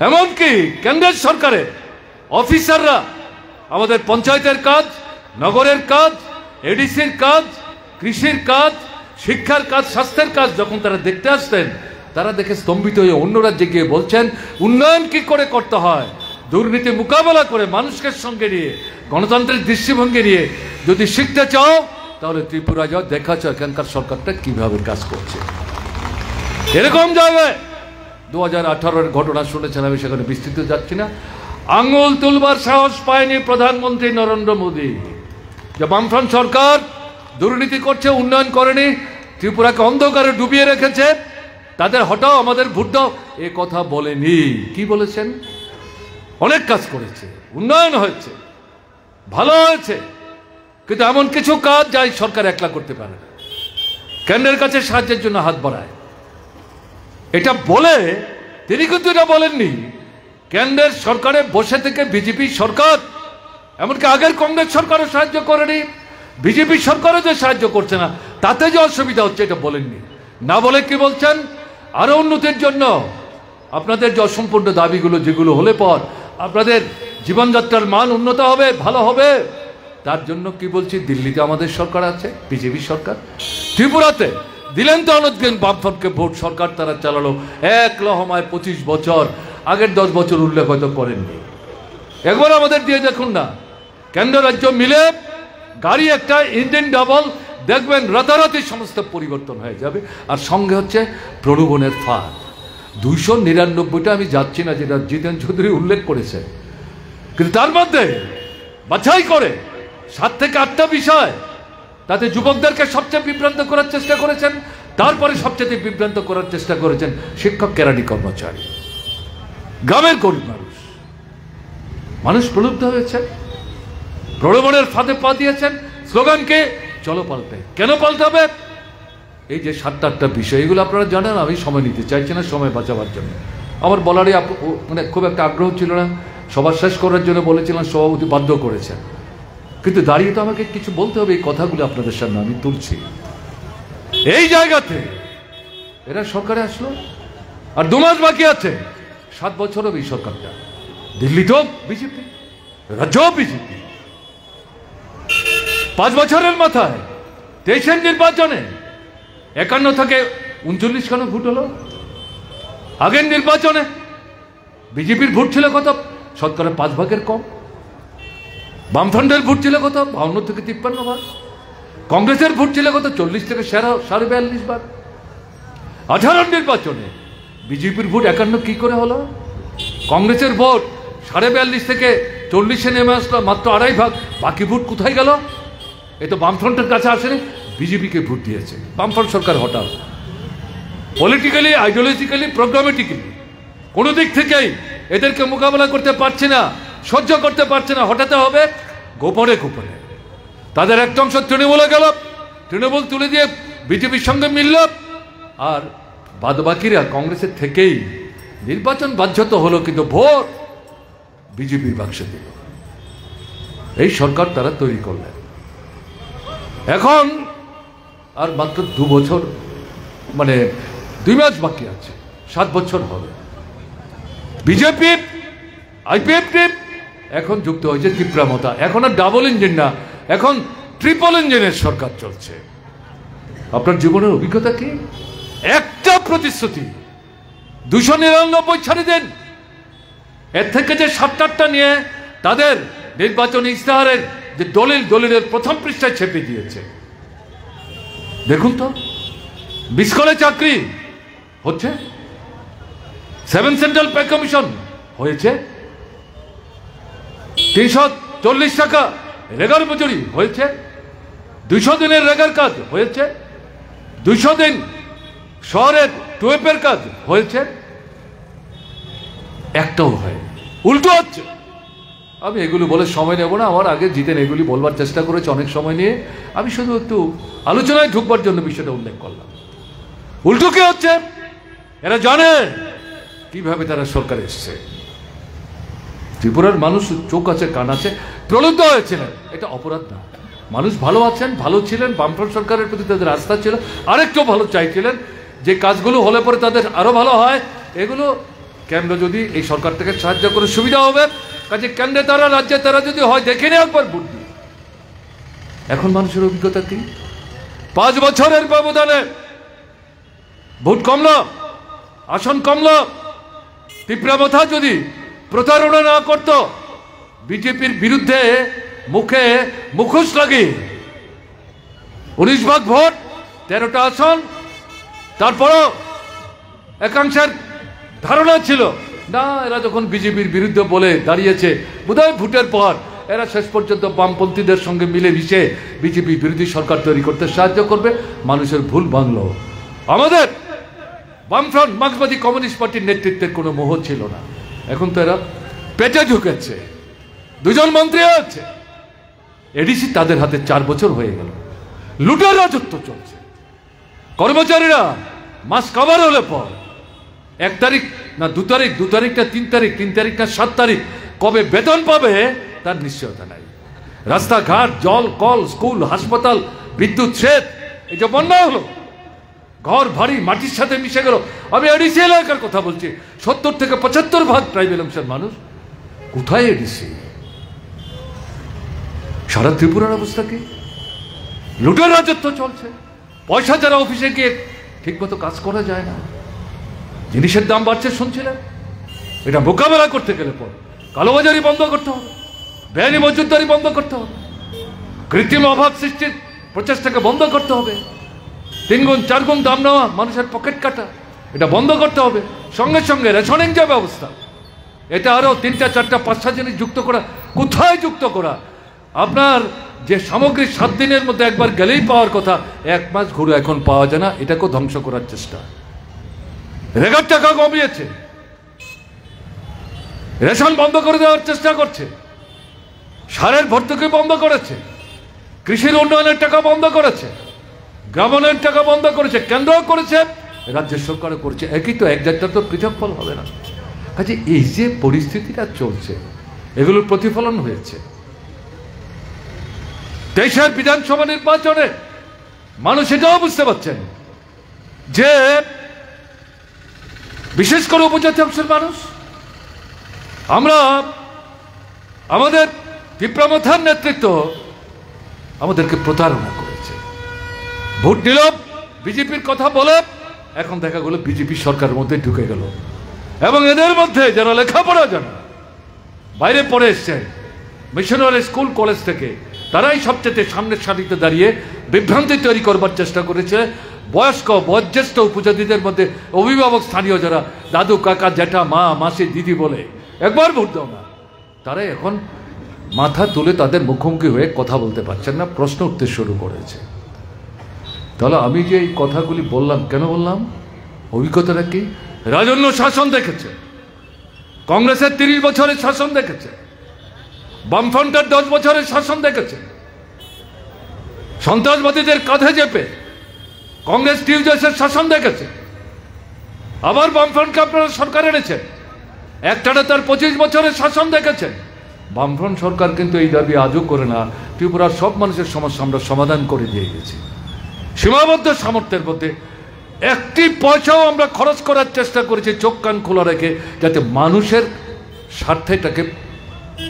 এমনকি কেন্দ্রের সরকারের অফিসাররা আমাদের পঞ্চায়েতের কাজ, নগরের কাজ, এডিসির কাজ, কৃষির কাজ, শিক্ষার কাজ, স্বাস্থ্যের কাজ যখন তারা দেখতে আসতেন, তারা দেখে স্তম্ভিত হয়ে অন্য রাজ্যে গিয়ে বলছেন উন্নয়ন কি করে করতে হয়, দুর্নীতি মোকাবেলা করে মানুষকে সঙ্গে নিয়ে, গণতান্ত্রিক দৃষ্টিভঙ্গি নিয়ে যদি শিখতে চাও তাহলে ত্রিপুরা যাও, দেখাচ্ছ এখানকার সরকারটা কিভাবে কাজ করছে। এরকম জায়গায় 2018-এর ঘটনা শুনেছেন, আমি সেখানে বিস্তৃত যাচ্ছি না। আঙুল তুলবার সাহস পায়নি প্রধানমন্ত্রী নরেন্দ্র মোদী। যে বামফ্রন্ট সরকার দুর্নীতি করছে, উন্নয়ন করেনি, ত্রিপুরাকে অন্ধকারে ডুবিয়ে রেখেছে, তাদের হটাও, আমাদের ভোট দাও, এ কথা বলেনি। কি বলেছেন? অনেক কাজ করেছে, উন্নয়ন হয়েছে, ভালো হয়েছে, কিন্তু এমন কিছু কাজ যাই সরকার একলা করতে পারে না, কেন্দ্রের কাছে সাহায্যের জন্য হাত বাড়ায়। এটা বলে তিনি কিন্তু এটা বলেননি কেন্দ্রের সরকারে বসে থেকে বিজেপি সরকার এমনকি আগের কংগ্রেস সরকারও সাহায্য করেনি, বিজেপি সরকারও যে সাহায্য করছে না, তাতে যে অসুবিধা হচ্ছে এটা বলেননি। না বলে কি বলছেন, আরো উন্নতির জন্য আপনাদের যে অসম্পূর্ণ দাবিগুলো যেগুলো হলে পর আপনাদের জীবনযাত্রার মান উন্নত হবে, ভালো হবে, তার জন্য কি বলছি, দিল্লিতে আমাদের সরকার আছে, বিজেপি সরকার। ত্রিপুরাতে দিলেন তো অনেকদিন বামফ্রন্টকে ভোট, সরকার তারা চালালো এক লহমায় 25 বছর, আগের 10 বছর উল্লেখ হয়তো করেননি। একবার আমাদের দিয়ে দেখুন না, কেন্দ্র রাজ্য মিলে গাড়ি একটা, ইঞ্জিন ডাবল, দেখবেন রাতারাতি সমস্ত পরিবর্তন হয়ে যাবে। আর সঙ্গে হচ্ছে প্রলোভনের ফাঁদ। 299টা আমি যাচ্ছি না, যেটা জিতেন চৌধুরী উল্লেখ করেছে, কিন্তু তার মধ্যে বাছাই করে 7 থেকে 8টা বিষয়, তাতে যুবকদেরকে সবচেয়ে বিভ্রান্ত করার চেষ্টা করেছেন, তারপরে সবচেয়ে বিভ্রান্ত করার চেষ্টা করেছেন শিক্ষক, কেরানি, কর্মচারী, গ্রামের গরিব মানুষ। মানুষ প্রলুব্ধ হয়েছে, প্রলোভনের ফাঁদে পা দিয়েছেন। স্লোগানকে চলো পাল্টে, কেন পাল্টাবে? এই যে 7-8টা বিষয়, এগুলো আপনারা জানেন, আমি সময় নিতে চাইছি না, সময় বাঁচাবার জন্য। আমার বলারই মানে খুব একটা আগ্রহ ছিল না, সবার শেষ করার জন্য বলেছিলাম, সভাপতি বাধ্য করেছেন। কিন্তু দাঁড়িয়ে তো আমাকে কিছু বলতে হবে, এই কথাগুলো আপনাদের সামনে আমি তুলছি। এই জায়গাতে এরা সরকারে আসলো, আর 2 মাস বাকি আছে, 7 বছর হবে এই সরকারটা। দিল্লিতেও বিজেপি, রাজ্যও বিজেপি। 5 বছরের মাথায় 23-এর নির্বাচনে 51 থেকে 39 কেন ভোট হলো? আগের নির্বাচনে বিজেপির ভোট ছিল কত? শতকরা 5 ভাগের কম। বামফ্রন্টের ভোট ছিল কত? 52 থেকে 53 ভাগ। কংগ্রেসের ভোট ছিল কত? 40 থেকে 42.5 ভাগ। 18 নির্বাচনে বিজেপির ভোট 51 কি করে হলো? কংগ্রেসের ভোট 42.5 থেকে 40-এ নেমে আসলো মাত্র 2.5 ভাগ। বাকি ভোট কোথায় গেল? এ তো বামফ্রন্টের কাছে আসেনি, বিজেপিকে ভোট দিয়েছে। বামফ্রন্ট সরকার হঠাৎ পলিটিক্যালি, আইডিওলজিক্যালি, প্রোগ্রামেটিক্যালি কোনো দিক থেকেই এদেরকে মোকাবেলা করতে পারছে না, সহ্য করতে পারছে না। হঠাৎ হবে গোপনে গোপনে তাদের একটা অংশ তৃণমূলে গেল, তৃণমূল তুলে দিয়ে বিজেপির সঙ্গে মিলল, আর বাদবাকিরা কংগ্রেসের থেকেই নির্বাচন বাধ্যত হলো, কিন্তু ভোট বিজেপির বাক্সে দিল। এই সরকার তারা তৈরি করলেন। এখন আর মাত্র 2 বছর, মানে 2 মাস বাকি আছে, 7 বছর হবে। বিজেপি, আইপিএফটি এখন যুক্ত হয়েছে তীব্রামতা। এখন আর ডাবল ইঞ্জিন না, এখন ট্রিপল ইঞ্জিনের সরকার চলছে। আপনার জীবনের অভিজ্ঞতা কি? একটা প্রতিশ্রুতি 299 ছাড়ি দেন, এর থেকে যে 7-8টা নিয়ে তাদের নির্বাচনী ইস্তাহারের যে দলিলের প্রথম পৃষ্ঠায় ছেপে দিয়েছে। দেখুন তো, 20 করে চাকরি হচ্ছে, 7 সেন্ট্রাল পে কমিশন হয়েছে, 340 টাকা রেগার মজুরি হয়েছে, 200 দিনের রেগার কাজ হয়েছে, 200 দিন শহরের টুয়েপের কাজ হয়েছে, একটাও হয়, উল্টো হচ্ছে। আমি এগুলো বলে সময় নেব না, আমার আগে জিতেন এগুলি বলবার চেষ্টা করেছে অনেক সময় নিয়ে। আমি শুধু একটু আলোচনায় ঢুকবার জন্য বিষয়টা উল্লেখ করলাম। উল্টো কি হচ্ছে? এরা জানে কিভাবে তারা সরকার এসছে। ত্রিপুরার মানুষ চোখ আছে, কান আছে, প্রলুব্ধ হয়েছিলেন, এটা অপরাধ না। মানুষ ভালো আছেন, ভালো ছিলেন, বামফ্রন্ট সরকারের প্রতি তাদের আস্থা ছিল, আরেকটু ভালো চাইছিলেন, যে কাজগুলো হলে পরে তাদের আরো ভালো হয়। এগুলো কেন্দ্র যদি এই সরকার থেকে সাহায্য করে সুবিধা হবে, কাজে কেন্দ্রে তারা, রাজ্যে তারা যদি হয় দেখে নেই একবার ভোট দিয়ে। এখন মানুষের অভিজ্ঞতা কি? 5 বছরের ব্যবধানে ভোট কমল, আসন কমল। তীব্রামথা যদি প্রতারণা না করত, বিজেপির বিরুদ্ধে মুখে মুখোশ লাগিয়ে 19 ভাগ ভোট, 13টা আসন, তারপরও একাংশের ধারণা ছিল না, এরা যখন বিজেপির বিরুদ্ধে বলে দাঁড়িয়েছে, বোধহয় ভোটের পর এরা শেষ পর্যন্ত বামপন্থীদের সঙ্গে মিলে মিশে বিজেপি বিরোধী সরকার তৈরি করতে সাহায্য করবে। মানুষের ভুল ভাঙল। আমাদের বামফ্রন্ট, মার্ক্সবাদী কমিউনিস্ট পার্টির নেতৃত্বের কোনো মোহ ছিল না। এখন তো এরা পেটে ঢুকেছে, 2 জন মন্ত্রী হচ্ছে, এডিসি তাদের হাতে 4 বছর হয়ে গেল। লুটের রাজত্ব চলছে। কর্মচারীরা মাস কভার হলে পর 1 তারিখ না 2 তারিখ, 2 তারিখ না 3 তারিখ, 3 তারিখ না 7 তারিখ কবে বেতন পাবে তার নিশ্চয়তা নাই। রাস্তাঘাট, জল, কল, স্কুল, হাসপাতাল, বিদ্যুৎ, সেচ, এই যে বন্যা হলো, ঘর ভারী মাটির সাথে মিশে গেল। আমি এডিসি এলাকার কথা বলছি, 70 থেকে 75% ট্রাইবেল অংশের মানুষ। কোথায় এডিসি? সারা ত্রিপুরার অবস্থা কি? লুটের রাজত্ব চলছে। পয়সা যারা অফিসে গিয়ে ঠিক মতো কাজ করা যায় না। জিনিসের দাম বাড়ছে শুনছিলেন। এটা মোকাবেলা করতে গেলে পর কালোবাজারি বন্ধ করতে হবে, বেআইনি মজুতদারি বন্ধ করতে হবে, কৃত্রিম অভাব সৃষ্টির প্রচেষ্টাকে বন্ধ করতে হবে, 3 গুণ 4 গুণ দাম নেওয়া, মানুষের পকেট কাটা, এটা বন্ধ করতে হবে। সঙ্গে সঙ্গে রেশনিং যে ব্যবস্থা, এটা আরো 3টা 4টা 5টা জিনিস যুক্ত করা। কোথায় যুক্ত করা? আপনার যে সামগ্রিক 7 দিনের মধ্যে একবার গেলেই পাওয়ার কথা, 1 মাস ঘুরে এখন পাওয়া যায় না। এটাকেও ধ্বংস করার চেষ্টা। রেগার টাকা কমিয়েছে, রেশন বন্ধ করে দেওয়ার চেষ্টা করছে, সারের ভর্তুকি বন্ধ করেছে, কৃষির উন্নয়নের টাকা বন্ধ করেছে, গ্রামোন্নয়নের টাকা বন্ধ করেছে, কেন্দ্র করেছে, রাজ্য সরকারও করেছে। একই তো, এক জায়গাটা তো পৃথক ফল হবে না। কাজে এই যে পরিস্থিতিটা চলছে, এগুলোর প্রতিফলন হয়েছে 23-এর বিধানসভা নির্বাচনে। মানুষ এটাও বুঝতে পারছেন যে বিশেষ করে উপজাতি অংশের মানুষ, আমরা আমাদের বিপ্লবথার নেতৃত্ব আমাদেরকে প্রতারণা করেছে। ভোট দিল বিজেপির কথা বলে, এখন দেখা গেল বিজেপি সরকারের মধ্যে ঢুকে গেল। এবং এদের মধ্যে যারা লেখাপড়া জানে, বাইরে পড়ে এসছে মিশনারি স্কুল কলেজ থেকে, তারাই সবচেয়ে সামনের সারিতে দাঁড়িয়ে বিভ্রান্তি তৈরি করবার চেষ্টা করেছে। বয়স্ক বয়োজ্যেষ্ঠ উপজাতিদের মধ্যে অভিভাবক স্থানীয় যারা দাদু, কাকা, জ্যাঠা, মা, মাসি, দিদি বলে একবার ভোট দাও না, তারাই এখন মাথা তুলে তাদের মুখোমুখি হয়ে কথা বলতে পারছেন না, প্রশ্ন উঠতে শুরু করেছে। তাহলে আমি যে এই কথাগুলি বললাম, কেন বললাম? অভিজ্ঞতাটা কি? রাজন্য শাসন দেখেছে, কংগ্রেসের 30 বছরের শাসন দেখেছে, বামফ্রন্টের 10 বছরের শাসন দেখেছে। সন্ত্রাসবাদীদের কাঁধে চেপে কংগ্রেস টিউজেসের শাসন দেখেছে। আবার বামফ্রন্টকে আপনারা সরকার এনেছেন, একটানা তার 25 বছরের শাসন দেখেছেন। বামফ্রন্ট সরকার কিন্তু এই দাবি আজও করে না, ত্রিপুরার সব মানুষের সমস্যা আমরা সমাধান করে দিয়ে গেছি। সীমাবদ্ধ সামর্থ্যের মধ্যে একটি পয়সাও আমরা খরচ করার চেষ্টা করেছি চোখ কান খোলা রেখে, যাতে মানুষের স্বার্থে এটাকে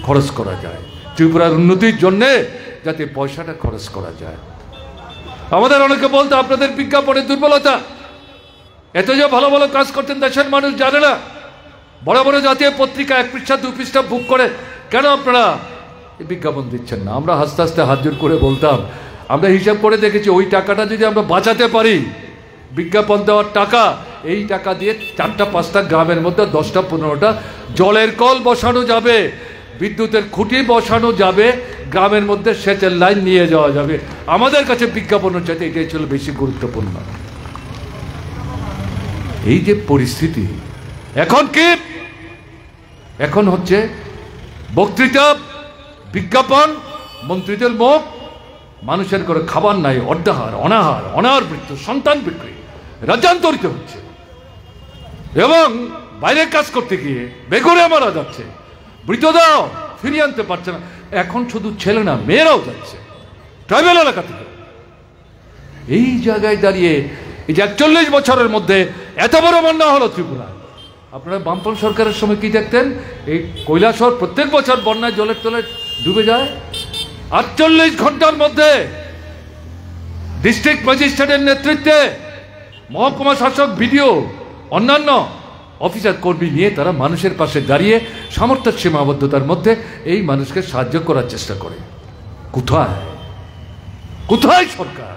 খরচ করা যায়, ত্রিপুরার উন্নতির জন্যে যাতে পয়সাটা খরচ করা যায়। আমাদের অনেকে বলতো আপনাদের বিজ্ঞাপনের দুর্বলতা, এত যে ভালো ভালো কাজ করতেন দেশের মানুষ জানে না। বড় বড় জাতীয় পত্রিকা 1 পৃষ্ঠা 2 পৃষ্ঠা বুক করে কেন আপনারা বিজ্ঞাপন দিচ্ছেন না? আমরা হাসতে হাসতে হাত জোর করে বলতাম, আমরা হিসাব করে দেখেছি ওই টাকাটা যদি আমরা বাঁচাতে পারি, বিজ্ঞাপন দেওয়ার টাকা, এই টাকা দিয়ে 4টা 5টা গ্রামের মধ্যে 10টা 15টা জলের কল বসানো যাবে, বিদ্যুতের খুঁটি বসানো যাবে, গ্রামের মধ্যে সেচের লাইন নিয়ে যাওয়া যাবে। আমাদের কাছে বিজ্ঞাপনের চাইতে এটাই ছিল বেশি গুরুত্বপূর্ণ। এই যে পরিস্থিতি এখন, কি এখন হচ্ছে বক্তৃতা, বিজ্ঞাপন, মন্ত্রীদের মুখ, মানুষের করে খাবার নাই, অর্ধাহার, অনাহার, অনাহার মৃত্যু, সন্তান বিক্রি, রাজ্যান্তরিত হচ্ছে এবং বাইরে কাজ করতে গিয়ে বেঘরে মারা যাচ্ছে, মৃতদেহ ফিরিয়ে আনতে পারছে না। এখন শুধু ছেলে না, মেয়েরাও যাচ্ছে ট্রাইবেল এলাকা থেকে। এই জায়গায় দাঁড়িয়ে এই যে 41 বছরের মধ্যে এত বড় বন্যা হলো ত্রিপুরায়। আপনারা বামপন্থী সরকারের সময় কি দেখতেন? এই কৈলাসহর প্রত্যেক বছর বন্যায় জলের তলে ডুবে যায়। 48 ঘন্টার মধ্যে ডিস্ট্রিক্ট ম্যাজিস্ট্রেটের নেতৃত্বে মহকুমা শাসক, বিডিও, অন্যান্য অফিসার কর্মী নিয়ে তারা মানুষের পাশে দাঁড়িয়ে সামর্থ্যের সীমাবদ্ধতার মধ্যে এই মানুষকে সাহায্য করার চেষ্টা করে। কোথায় কোথায় সরকার?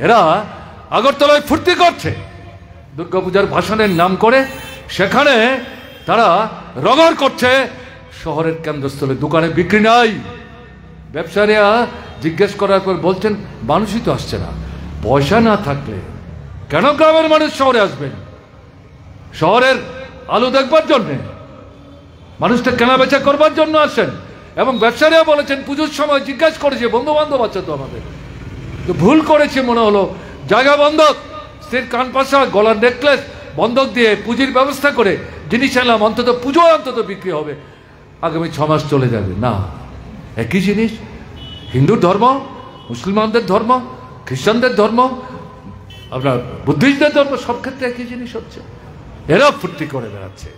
এরা আগরতলায় ফুর্তি করছে দুর্গাপূজার ভাষণের নাম করে, সেখানে তারা রগড় করছে শহরের কেন্দ্রস্থলে। দোকানে বিক্রি নাই। ব্যবসায়ীরা জিজ্ঞেস করার পর বলছেন মানুষই তো আসছে না। পয়সা না থাকলে কেন গ্রামের মানুষ শহরে আসবেন? শহরের আলো দেখবার জন্যে, মানুষটা কেনা বেচা করবার জন্য আসেন। এবং ব্যবসায়ীরা বলেছেন, পুজোর সময় জিজ্ঞাসা করেছে, বন্ধু বান্ধব আছে তো আমাদের, তো ভুল করেছে মনে হলো, জায়গা বন্ধক, স্ত্রীর কানপাশা, গলার নেকলেস বন্ধক দিয়ে পুঁজির ব্যবস্থা করে জিনিস এলাম, অন্তত পুজো অন্তত বিক্রি হবে, আগামী 6 মাস চলে যাবে। না, একই জিনিস হিন্দুর ধর্ম, মুসলমানদের ধর্ম, খ্রিস্টানদের ধর্ম, আপনার বুদ্ধিস্টদের ধর্ম, সব ক্ষেত্রে একই জিনিস হচ্ছে। এরা ফুর্তি করে বেড়াচ্ছে।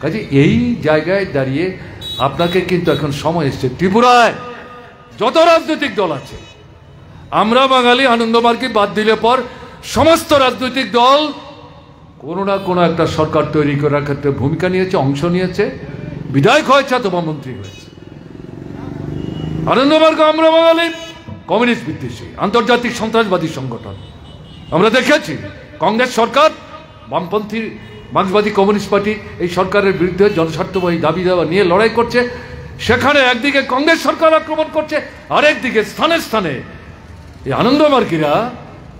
কাজে এই জায়গায় দাঁড়িয়ে আপনাকে কিন্তু এখন সময় এসছে, ত্রিপুরায় যত রাজনৈতিক দল আছে, আমরা বাঙালি আনন্দমার্গকে বাদ দিলে পর সমস্ত রাজনৈতিক দল কোনো না কোনো একটা সরকার তৈরি করার ক্ষেত্রে ভূমিকা নিয়েছে, অংশ নিয়েছে, বিধায়ক হয়েছে অথবা মন্ত্রী হয়েছে। আনন্দমার্গ আমরা বাঙালি কমিউনিস্ট বিদ্বেষী আন্তর্জাতিক সন্ত্রাসবাদী সংগঠন। আমরা দেখেছি কংগ্রেস সরকার, বামপন্থী মার্ক্সবাদী কমিউনিস্ট পার্টি এই সরকারের বিরুদ্ধে জনস্বার্থবাহী দাবি দেওয়া নিয়ে লড়াই করছে। সেখানে একদিকে কংগ্রেস সরকার আক্রমণ করছে, আরেকদিকে স্থানে স্থানে এই আনন্দমার্গীরা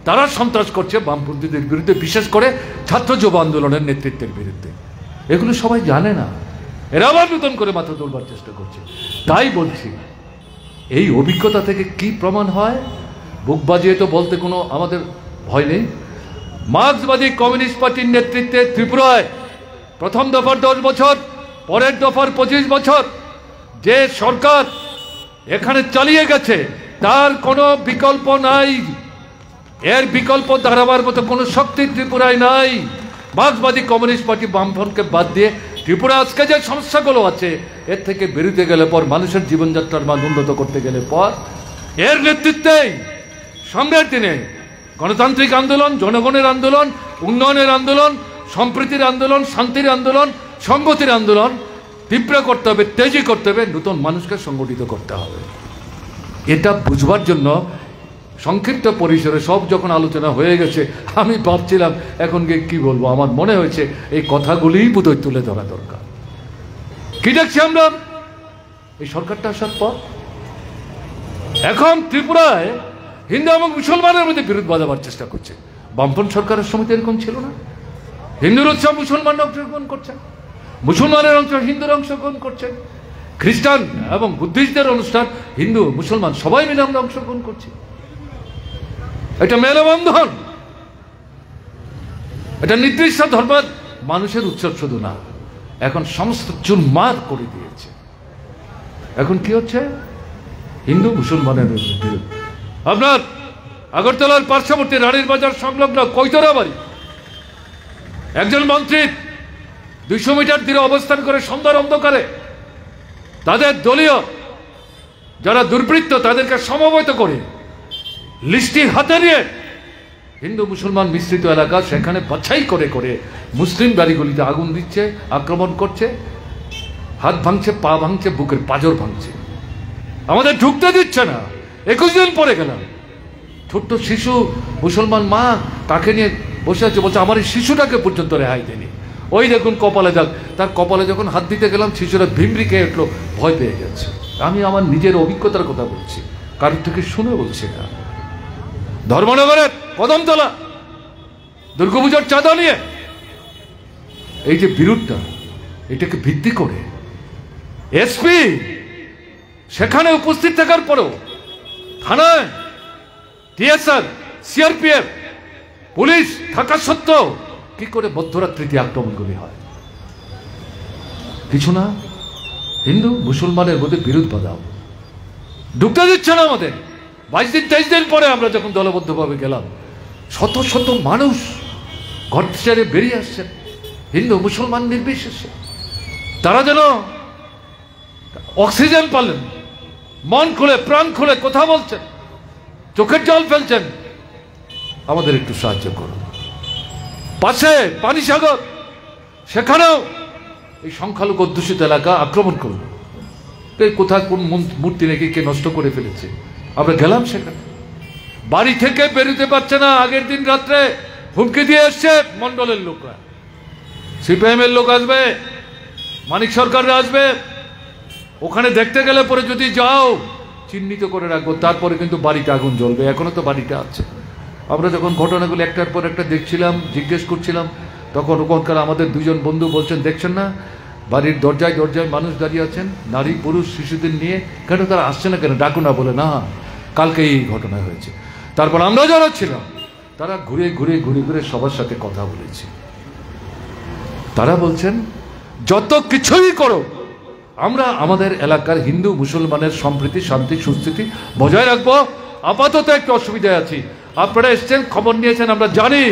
তারা সন্ত্রাস করছে বামপন্থীদের বিরুদ্ধে, বিশেষ করে ছাত্র যুব আন্দোলনের নেতৃত্বের বিরুদ্ধে। এগুলো সবাই জানে না, এরা আবার নতুন করে মাথা তোলবার চেষ্টা করছে। তাই বলছি, এই অভিজ্ঞতা থেকে কি প্রমাণ হয়, বুক বাজিয়ে তো বলতে কোনো আমাদের ভয় নেই। মার্ক্সবাদী কমিউনিস্ট পার্টির নেতৃত্বে ত্রিপুরায় প্রথম দফার 10 বছর, পরের দফার 25 বছর যে সরকার এখানে চালিয়ে গেছে তার কোনো বিকল্প নাই। এর বিকল্প দাঁড়াবার মতো কোনো শক্তি ত্রিপুরায় নাই। মার্ক্সবাদী কমিউনিস্ট পার্টি বামফ্রন্টকে বাদ দিয়ে ত্রিপুরা আজকে যে সমস্যাগুলো আছে এর থেকে বেরোতে গেলে পর, মানুষের জীবনযাত্রার মান উন্নত করতে গেলে পর এর নেতৃত্বেই সামনের দিনে গণতান্ত্রিক আন্দোলন, জনগণের আন্দোলন, উন্নয়নের আন্দোলন, সম্প্রীতির আন্দোলন, শান্তির আন্দোলন, সংগতির আন্দোলন তীব্র করতে হবে, তেজি করতে হবে, নতুন মানুষকে সংগঠিত করতে হবে। এটা বুঝবার জন্য সংক্ষিপ্ত পরিসরে সব যখন আলোচনা হয়ে গেছে, আমি ভাবছিলাম এখন গিয়ে কি বলবো। আমার মনে হয়েছে এই কথাগুলিই বোধহয় তুলে ধরা দরকার। কি দেখছি আমরা এই সরকারটা আসার পর, এখন ত্রিপুরায় হিন্দু এবং মুসলমানের মধ্যে বিরোধ বাঁধাবার চেষ্টা করছে। বামপন্থী সরকারের সময় এরকম ছিল না। হিন্দুর উৎসব মুসলমানরা অংশগ্রহণ করছেন, মুসলমানের অংশ হিন্দুরা অংশগ্রহণ করছেন, খ্রিস্টান এবং বুদ্ধিস্টদের অনুষ্ঠান হিন্দু মুসলমান সবাই মিলে আমরা অংশগ্রহণ করছি। এটা মেলবন্ধন, এটা নির্দিষ্ট ধর্মের মানুষের উৎসব শুধু না, এখন সমস্ত চুরমার করে দিয়েছে। এখন কি হচ্ছে, হিন্দু মুসলমানের বিরোধ। আপনার আগরতলার পার্শ্ববর্তী রানীর বাজার সংলগ্ন কৈতরা বাড়ি একজন মন্ত্রী 200 মিটার দূরে অবস্থান করে সন্ধ্যার অন্ধকারে তাদের দলীয় যারা দুর্বৃত্ত তাদেরকে সমবেত করে লিস্টি হাতে নিয়ে হিন্দু মুসলমান মিশ্রিত এলাকা সেখানে বাছাই করে করে মুসলিম বাড়িগুলিতে আগুন দিচ্ছে, আক্রমণ করছে, হাত ভাঙছে, পা ভাঙছে, বুকের পাঁজর ভাঙছে, আমাদের ঢুকতে দিচ্ছে না। 21 দিন পরে গেলাম, ছোট্ট শিশু মুসলমান মা তাকে নিয়ে বসে আছে, বলছে আমার এই শিশুটাকে পর্যন্ত রেহাই দেয়নি। ওই দেখুন কপালে দাগ, তার কপালে যখন হাত দিতে গেলাম শিশুরা ভিমরি খেয়ে উঠলো, ভয় পেয়ে গেছে। আমি আমার নিজের অভিজ্ঞতার কথা বলছি, কারোর থেকে শুনে বলছি না। ধর্মনগরের কদমতলা দুর্গাপূজার চাঁদা নিয়ে এই যে বিরোধটা, এটাকে ভিত্তি করে এসপি সেখানে উপস্থিত থাকার পরেও থানায় টিএসআর, সিআরপিএফ, পুলিশ থাকা সত্ত্বেও কি করে মধ্যরাত্রিতে আক্রমণগুলি হয়? কিছু না, হিন্দু মুসলমানের মধ্যে বিরোধ বাঁধাও, ঢুকতে দিচ্ছে না আমাদের। 22 দিন 23 দিন পরে আমরা যখন দলবদ্ধভাবে গেলাম, শত শত মানুষ ঘর ছেড়ে বেরিয়ে আসছেন, হিন্দু মুসলমান নির্বিশেষে। তারা যেন অক্সিজেন পালেন, মন খুলে প্রাণ খুলে কথা বলছেন, চোখের জল ফেলছেন, আমাদের একটু সাহায্য করুন। পাশে পানিসাগর, সেখানেও এই সংখ্যালঘু অধ্যুষিত এলাকা আক্রমণ করল। কোথায় কোন মূর্তি নাকি কে নষ্ট করে ফেলেছে, আমরা গেলাম সেখানে, বাড়ি থেকে বেরোতে পারছে না। আগের দিন রাত্রে হুমকি দিয়ে এসছে মন্ডলের লোকরা, সিপিএম এর লোক আসবে, মানিক সরকাররা আসবে, ওখানে দেখতে গেলে পরে যদি যাও চিহ্নিত করে রাখবো, তারপরে কিন্তু বাড়িতে আগুন জ্বলবে। এখনো তো বাড়িটা আছে। আমরা যখন ঘটনাগুলো একটার পর একটা দেখছিলাম, জিজ্ঞেস করছিলাম, তখন ওখানকার আমাদের 2 জন বন্ধু বলছেন, দেখছেন না বাড়ির দরজায় দরজায় মানুষ দাঁড়িয়ে আছেন, নারী পুরুষ শিশুদের নিয়ে, কেন তারা আসছে না, কেন ডাকু না? বলে না, কালকে এই ঘটনা হয়েছে। তারপর আমরা যারা ছিলাম তারা ঘুরে ঘুরে ঘুরে ঘুরে সবার সাথে কথা বলেছি। তারা বলছেন যত কিছুই করো আমরা আমাদের এলাকার হিন্দু মুসলমানের সম্প্রীতি শান্তি সুস্থিতি বজায় রাখবো। আপাতত একটু অসুবিধায় আছি, আপনারা এসছেন, খবর নিয়েছেন, আমরা জানি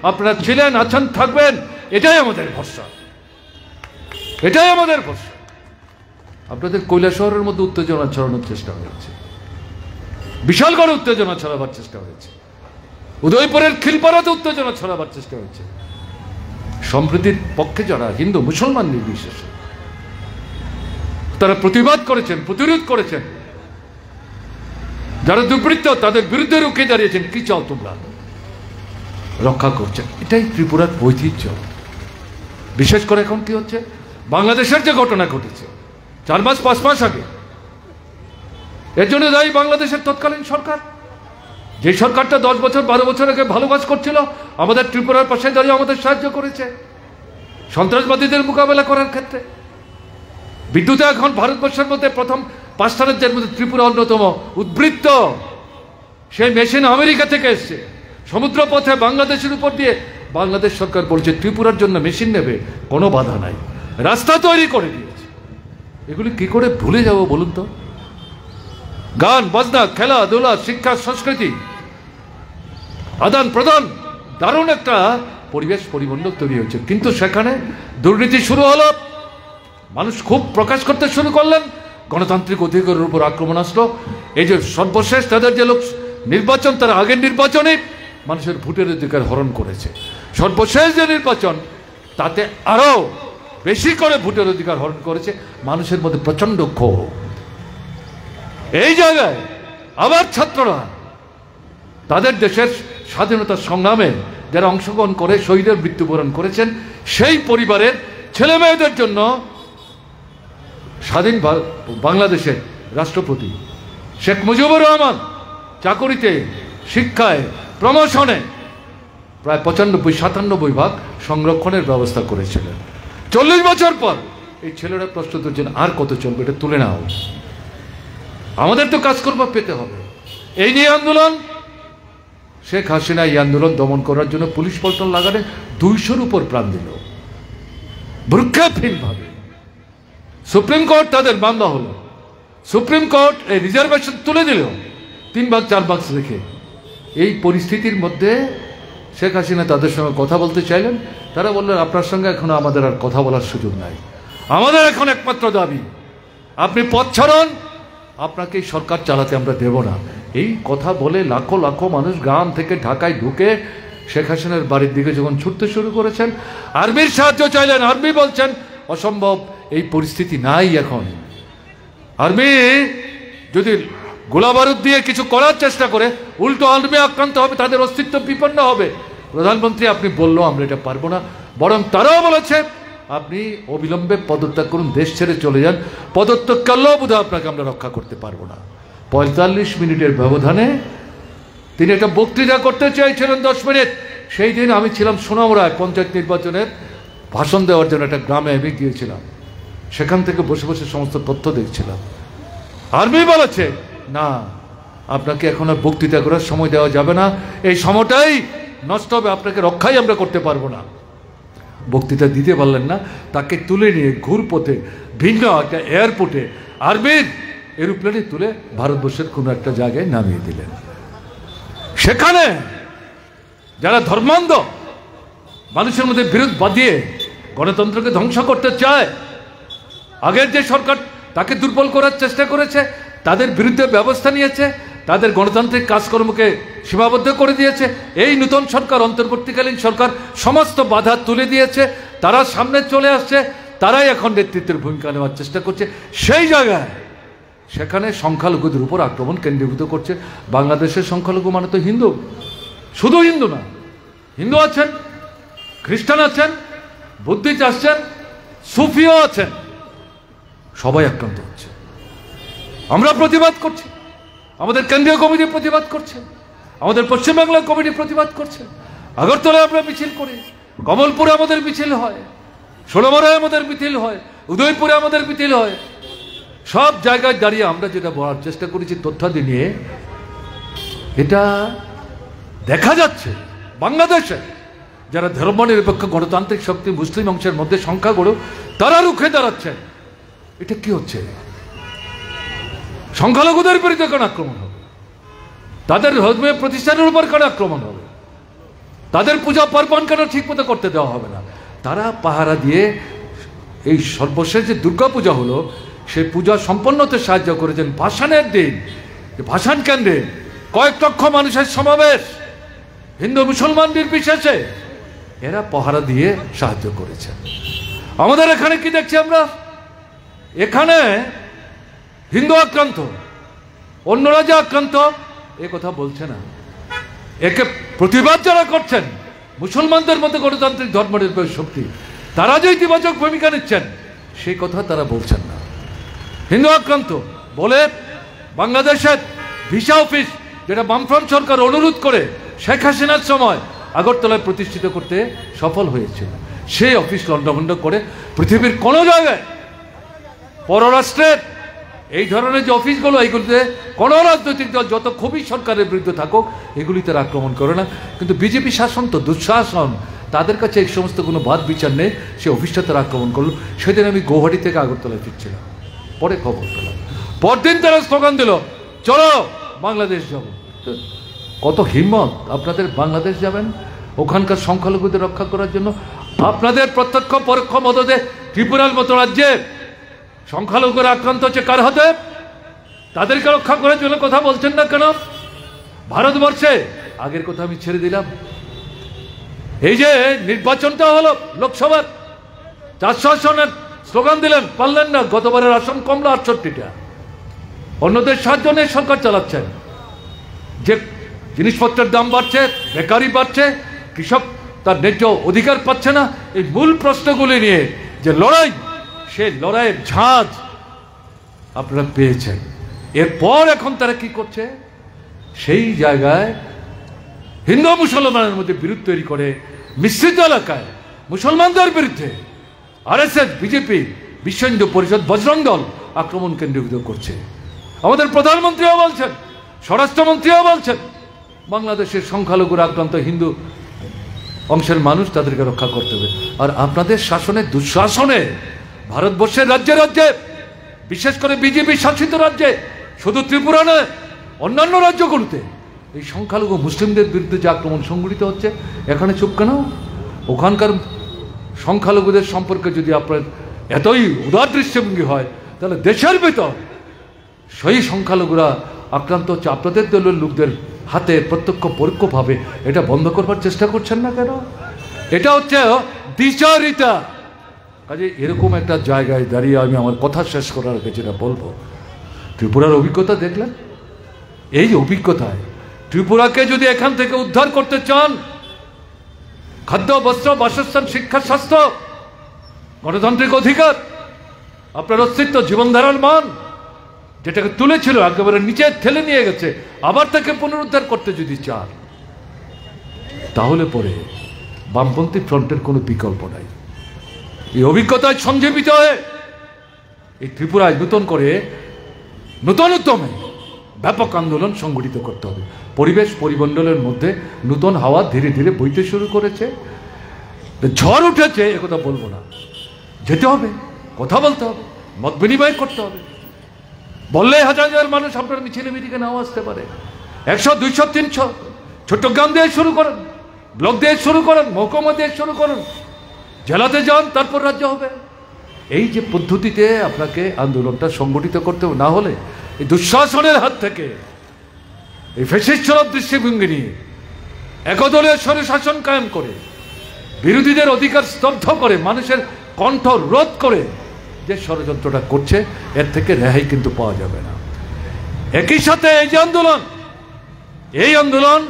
আপনারা ছিলেন, আছেন, থাকবেন, এটাই আমাদের ভরসা, এটাই আমাদের ভরসা। আপনাদের কৈলাসহরের মধ্যে উত্তেজনা ছড়ানোর চেষ্টা হয়েছে, বিশালগড়ে উত্তেজনা ছড়াবার চেষ্টা হয়েছে, উদয়পুরের খিলপাড়াতে উত্তেজনা ছড়াবার চেষ্টা হয়েছে। সম্প্রীতির পক্ষে যারা হিন্দু মুসলমান নির্বিশেষে তারা প্রতিবাদ করেছেন, প্রতিরোধ করেছেন, যারা দুর্বৃত্ত তাদের বিরুদ্ধে রুখে দাঁড়িয়েছেন। কি চাও তোমরা? রক্ষা করছেন, এটাই ত্রিপুরার ঐতিহ্য। বিশেষ করে এখন কি হচ্ছে, বাংলাদেশের যে ঘটনা ঘটেছে 4 মাস 5 মাস আগে, এর জন্য দায়ী বাংলাদেশের তৎকালীন সরকার। যে সরকারটা 10 বছর 12 বছর আগে ভালো কাজ করছিল, আমাদের ত্রিপুরার পাশে দাঁড়িয়ে আমাদের সাহায্য করেছে সন্ত্রাসবাদীদের মোকাবেলা করার ক্ষেত্রে। বিদ্যুতে এখন ভারতবর্ষের মধ্যে প্রথম 5টা রাজ্যের মধ্যে ত্রিপুরা অন্যতম উদ্বৃত্ত। সেই মেশিন আমেরিকা থেকে এসছে, সমুদ্র পথে বাংলাদেশের উপর দিয়ে। বাংলাদেশ সরকার বলছে ত্রিপুরার জন্য মেশিন নেবে, কোনো বাধা নাই, রাস্তা তৈরি করে দিয়েছে। এগুলি কি করে ভুলে যাব বলুন তো? গান বাজনা, খেলাধুলা, শিক্ষা, সংস্কৃতি, আদান প্রদান, দারুণ একটা পরিবেশ পরিমণ্ডল তৈরি হয়েছে। কিন্তু সেখানে দুর্নীতি শুরু হলো, মানুষ খুব প্রকাশ করতে শুরু করলেন, গণতান্ত্রিক অধিকারের উপর আক্রমণ আসলো। এই যে সর্বশেষ তাদের যে লোক নির্বাচন, তার আগের নির্বাচনে মানুষের ভোটের অধিকার হরণ করেছে। সর্বশেষ যে নির্বাচন, তাতে আরো বেশি করে ভোটের অধিকার হরণ করেছে। মানুষের মধ্যে প্রচন্ড ক্ষোভ। এই জায়গায় আবার ছাত্ররা তাদের দেশের স্বাধীনতা সংগ্রামে যারা অংশগ্রহণ করে শহীদের মৃত্যুবরণ করেছেন, সেই পরিবারের ছেলে মেয়েদের জন্য স্বাধীন বাংলাদেশের রাষ্ট্রপতি শেখ মুজিবুর রহমান চাকরিতে, শিক্ষায়, প্রমোশনে প্রায় 95-97 ভাগ সংরক্ষণের ব্যবস্থা করেছিলেন। 40 বছর পর এই ছেলেরা প্রশ্ন তুলছেন, আর কত চলবে, এটা তুলে নাও, আমাদের তো কাজকর্ম পেতে হবে। এই নিয়ে আন্দোলন, শেখ হাসিনা এই আন্দোলন দমন করার জন্য পুলিশ পল্টন লাগালে 200-র উপর প্রাণ দিল ভ্রুক্ষেপহীনভাবে। সুপ্রিম কোর্ট তাদের মামলা হলো, সুপ্রিম কোর্ট এই রিজার্ভেশন তুলে দিল 3 ভাগ 4 ভাগ রেখে। এই পরিস্থিতির মধ্যে শেখ হাসিনা তাদের সঙ্গে কথা বলতে চাইলেন। তারা বললেন, আপনার সঙ্গে এখন আমাদের আর কথা বলার সুযোগ নাই, আমাদের এখন একমাত্র দাবি আপনি পথ ছাড়ুন, আপনাকে এই সরকার চালাতে আমরা দেব না। এই কথা বলে লাখো লাখো মানুষ গ্রাম থেকে ঢাকায় ঢুকে শেখ হাসিনার বাড়ির দিকে যখন ছুটতে শুরু করেছেন, আর্মির সাহায্য চাইলেন। আর্মি বলছেন অসম্ভব, এই পরিস্থিতি নাই এখন। আর্মি যদি গোলা বারুদ দিয়ে কিছু করার চেষ্টা করে, উল্টো আর্মি আক্রান্ত হবে, তাদের অস্তিত্ব বিপন্ন হবে। প্রধানমন্ত্রী আপনি বললো আমরা এটা পারবো না, বরং তারাও বলেছে আপনি অবিলম্বে পদত্যাগ করুন, দেশ ছেড়ে চলে যান। পদত্যাগ করলেও বোধহয় আপনাকে আমরা রক্ষা করতে পারবো না। 45 মিনিটের ব্যবধানে তিনি একটা বক্তৃতা করতে চাইছিলেন 10 মিনিট। সেই দিন আমি ছিলাম সোনামুড়ায় পঞ্চায়েত নির্বাচনের ভাষণ দেওয়ার জন্য একটা গ্রামে আমি গিয়েছিলাম। সেখান থেকে বসে বসে সমস্ত তথ্য দেখছিলাম। আর্মি বলেছে না, আপনাকে এখন আর বক্তৃতা করার সময় দেওয়া যাবে না, এই সময়টাই নষ্ট হবে, আপনাকে রক্ষাই আমরা করতে পারবো না। বক্তৃতা দিতে পারলেন না, তাকে তুলে নিয়ে ঘুরপথে ভিন্ন একটা এয়ারপোর্টে আর্মির এরোপ্লেনে তুলে ভারতবর্ষের কোনো একটা জায়গায় নামিয়ে দিলেন। সেখানে যারা ধর্মান্ধ, মানুষের মধ্যে বিরোধ বাঁধিয়ে গণতন্ত্রকে ধ্বংস করতে চায়, আগের যে সরকার তাকে দুর্বল করার চেষ্টা করেছে, তাদের বিরুদ্ধে ব্যবস্থা নিয়েছে, তাদের গণতান্ত্রিক কাজকর্মকে সীমাবদ্ধ করে দিয়েছে। এই নতুন সরকার, অন্তর্বর্তীকালীন সরকার সমস্ত বাধা তুলে দিয়েছে, তারা সামনে চলে আসছে, তারাই এখন নেতৃত্বের ভূমিকা নেওয়ার চেষ্টা করছে। সেই জায়গায় সেখানে সংখ্যালঘুদের উপর আক্রমণ কেন্দ্রীভূত করছে। বাংলাদেশের সংখ্যালঘু মানে তো হিন্দু, শুধু হিন্দু না, হিন্দু আছেন, খ্রিস্টান আছেন, বুদ্ধিস্ট আছেন, সুফিও আছেন, সবাই আক্রান্ত হচ্ছে। আমরা প্রতিবাদ করছি, আমাদের কেন্দ্রীয় কমিটি প্রতিবাদ করছে, আমাদের পশ্চিমবাংলার কমিটি প্রতিবাদ করছে। আগরতলায় আমরা মিছিল করি, কমলপুরে আমাদের মিছিল হয়, ষোলমরায় আমাদের মিছিল হয়, উদয়পুরে আমাদের মিছিল হয়। সব জায়গায় দাঁড়িয়ে আমরা যেটা বলার চেষ্টা করেছি তথ্যাদি নিয়ে, এটা দেখা যাচ্ছে বাংলাদেশে যারা ধর্মনিরপেক্ষ গণতান্ত্রিক শক্তি মুসলিম অংশের মধ্যে সংখ্যাগুরু, তারা রুখে দাঁড়াচ্ছেন। এটা কি হচ্ছে? সংখ্যালঘুদের বিরুদ্ধে কেন আক্রমণ হবে? তাদের ধর্মীয় প্রতিষ্ঠানের উপর কেন আক্রমণ হবে? তাদের পূজা পার্বণ কেন ঠিক মতো করতে দেওয়া হবে না? তারা পাহারা দিয়ে এই সর্বশেষ যে দুর্গা পূজা হলো সেই পূজা সম্পন্নতে সাহায্য করেছেন। ভাসানের দিন, ভাসান কেন্দ্রে কয়েক লক্ষ মানুষের সমাবেশ, হিন্দু মুসলমান নির্বিশেষে এরা পাহারা দিয়ে সাহায্য করেছেন। আমাদের এখানে কি দেখছি আমরা? এখানে হিন্দু আক্রান্ত, অন্য রাজ্যে আক্রান্ত, এ কথা বলছে না। একে প্রতিবাদ যারা করছেন, মুসলমানদের মধ্যে গণতান্ত্রিক ধর্মনিরপেক্ষ শক্তি, তারা যে ইতিবাচক ভূমিকা নিচ্ছেন সেই কথা তারা বলছেন না। হিন্দু আক্রান্ত বলে বাংলাদেশের ভিসা অফিস, যেটা বামফ্রন্ট সরকার অনুরোধ করে শেখ হাসিনার সময় আগরতলায় প্রতিষ্ঠিত করতে সফল হয়েছিল, সেই অফিস লন্ডভন্ড করে পৃথিবীর কোনো জায়গায় পররাষ্ট্রের এই ধরনের যে অফিসগুলো, এইগুলিতে কোনো রাজনৈতিক দল যত খুবই সরকারের বিরুদ্ধে থাকুক এগুলিতে আক্রমণ করে না। কিন্তু বিজেপি শাসন তো দুঃশাসন, তাদের কাছে এই সমস্ত কোনো বাদ বিচার নেই, সে অফিসটা তারা আক্রমণ করলো। সেদিন আমি গৌহাটি থেকে আগরতলায় ফিরছিলাম, পরে খবর পেলাম। পরদিন তারা স্লোগান দিল, চলো বাংলাদেশ যাব। কত হিম্মত আপনাদের! বাংলাদেশ যাবেন ওখানকার সংখ্যালঘুদের রক্ষা করার জন্য? আপনাদের প্রত্যক্ষ পরোক্ষ মদদে ত্রিপুরার মতো রাজ্যে সংখ্যালঘুরা আক্রান্ত হচ্ছে কার হাতে? তাদেরকে রক্ষা করার জন্য কথা বলছেন না কেন? ভারতবর্ষে আগের কথা আমি ছেড়ে দিলাম, এই যে নির্বাচনটা হলো লোকসভার 400 আসনের স্লোগান দিলেন, পারলেন না। গতবারের আসন কমলো 68টা। অন্যদের সাহায্যে সরকার চালাচ্ছেন। যে জিনিসপত্রের দাম বাড়ছে, বেকারি বাড়ছে, কৃষক তার ন্যায্য অধিকার পাচ্ছে না, এই মূল প্রশ্নগুলি নিয়ে যে লড়াই, সেই লড়াইয়ের ঝাঁজ আপনারা পেয়েছেন। এরপর এখন তারা কি করছে? সেই জায়গায় হিন্দু মুসলমানের মধ্যে বিরোধ তৈরি করে মিশ্রিত এলাকায় মুসলমানদের বিরুদ্ধে আরএসএস, বিজেপি, বিশ্ব হিন্দু পরিষদ, বজরং দল আক্রমণ কেন্দ্রীভূত করছে। আমাদের প্রধানমন্ত্রীও বলছেন, স্বরাষ্ট্রমন্ত্রীও বলছেন, বাংলাদেশের সংখ্যালঘুরা আক্রান্ত হিন্দু অংশের মানুষ, তাদেরকে রক্ষা করতে হবে। আর আপনাদের শাসনের দুঃশাসনে ভারতবর্ষের রাজ্যে রাজ্যে, বিশেষ করে বিজেপি শাসিত রাজ্যে, শুধু ত্রিপুরা নয় অন্যান্য রাজ্যগুলোতে এই সংখ্যালঘু মুসলিমদের বিরুদ্ধে যে আক্রমণ সংঘটিত হচ্ছে, এখানে চুপ কেন? ওখানকার সংখ্যালঘুদের সম্পর্কে যদি আপনার এতই উদার দৃষ্টিভঙ্গি হয়, তাহলে দেশের ভিতর সেই সংখ্যালঘুরা আক্রান্ত হচ্ছে আপনাদের দলের লোকদের হাতে প্রত্যক্ষ পরোক্ষভাবে। এটা বন্ধ করবার চেষ্টা করছেন না কেন? এটা হচ্ছে দ্বিচারিতা। কাজে এরকম একটা জায়গায় দাঁড়িয়ে আমি আমার কথা শেষ করার আগে যেটা বলবো, ত্রিপুরার অভিজ্ঞতা দেখলেন। এই অভিজ্ঞতায় ত্রিপুরাকে যদি এখান থেকে উদ্ধার করতে চান, খাদ্য, বস্ত্র, বাসস্থান, শিক্ষা, স্বাস্থ্য, গণতান্ত্রিক অধিকার, আপনার অস্তিত্ব, জীবনধারার মান, যেটাকে তুলেছিল একেবারে নিচে ঠেলে নিয়ে গেছে, আবার তাকে পুনরুদ্ধার করতে যদি চান, তাহলে পরে বামপন্থী ফ্রন্টের কোনো বিকল্প নাই। এই অভিজ্ঞতায় সঞ্জীবিত হয়ে এই ত্রিপুরায় নতুন করে নতুন উদ্যমে ব্যাপক আন্দোলন সংগঠিত করতে হবে। পরিবেশ পরিমণ্ডলের মধ্যে নতুন হাওয়া ধীরে ধীরে বইতে শুরু করেছে, ঝড় উঠেছে, একথা বলবো না, যেতে হবে, কথা বলতে হবে, মত বিনিময় করতে হবে। বললে হাজার হাজার মানুষ আপনার মিছিলে মিটিকে নাও আসতে পারে, 100, 200, 300 চট্টগ্রাম দিয়ে শুরু করেন, ব্লক দিয়ে শুরু করেন, মহকুমা দিয়ে শুরু করেন, জেলাতে যান, তারপর রাজ্য হবে। এই যে পদ্ধতিতে আপনাকে আন্দোলনটা সংগঠিত করতে হবে, না হলে এই দুঃশাসনের হাত থেকে, এই ফ্যাসিস্ট দৃষ্টিভঙ্গি নিয়ে একদলীয় স্বৈরশাসন কায়েম করে, বিরোধীদের অধিকার স্তব্ধ করে, মানুষের কণ্ঠ রোধ করে যে ষড়যন্ত্রটা করছে, এর থেকে রেহাই কিন্তু পাওয়া যাবে না। একই সাথে এই আন্দোলন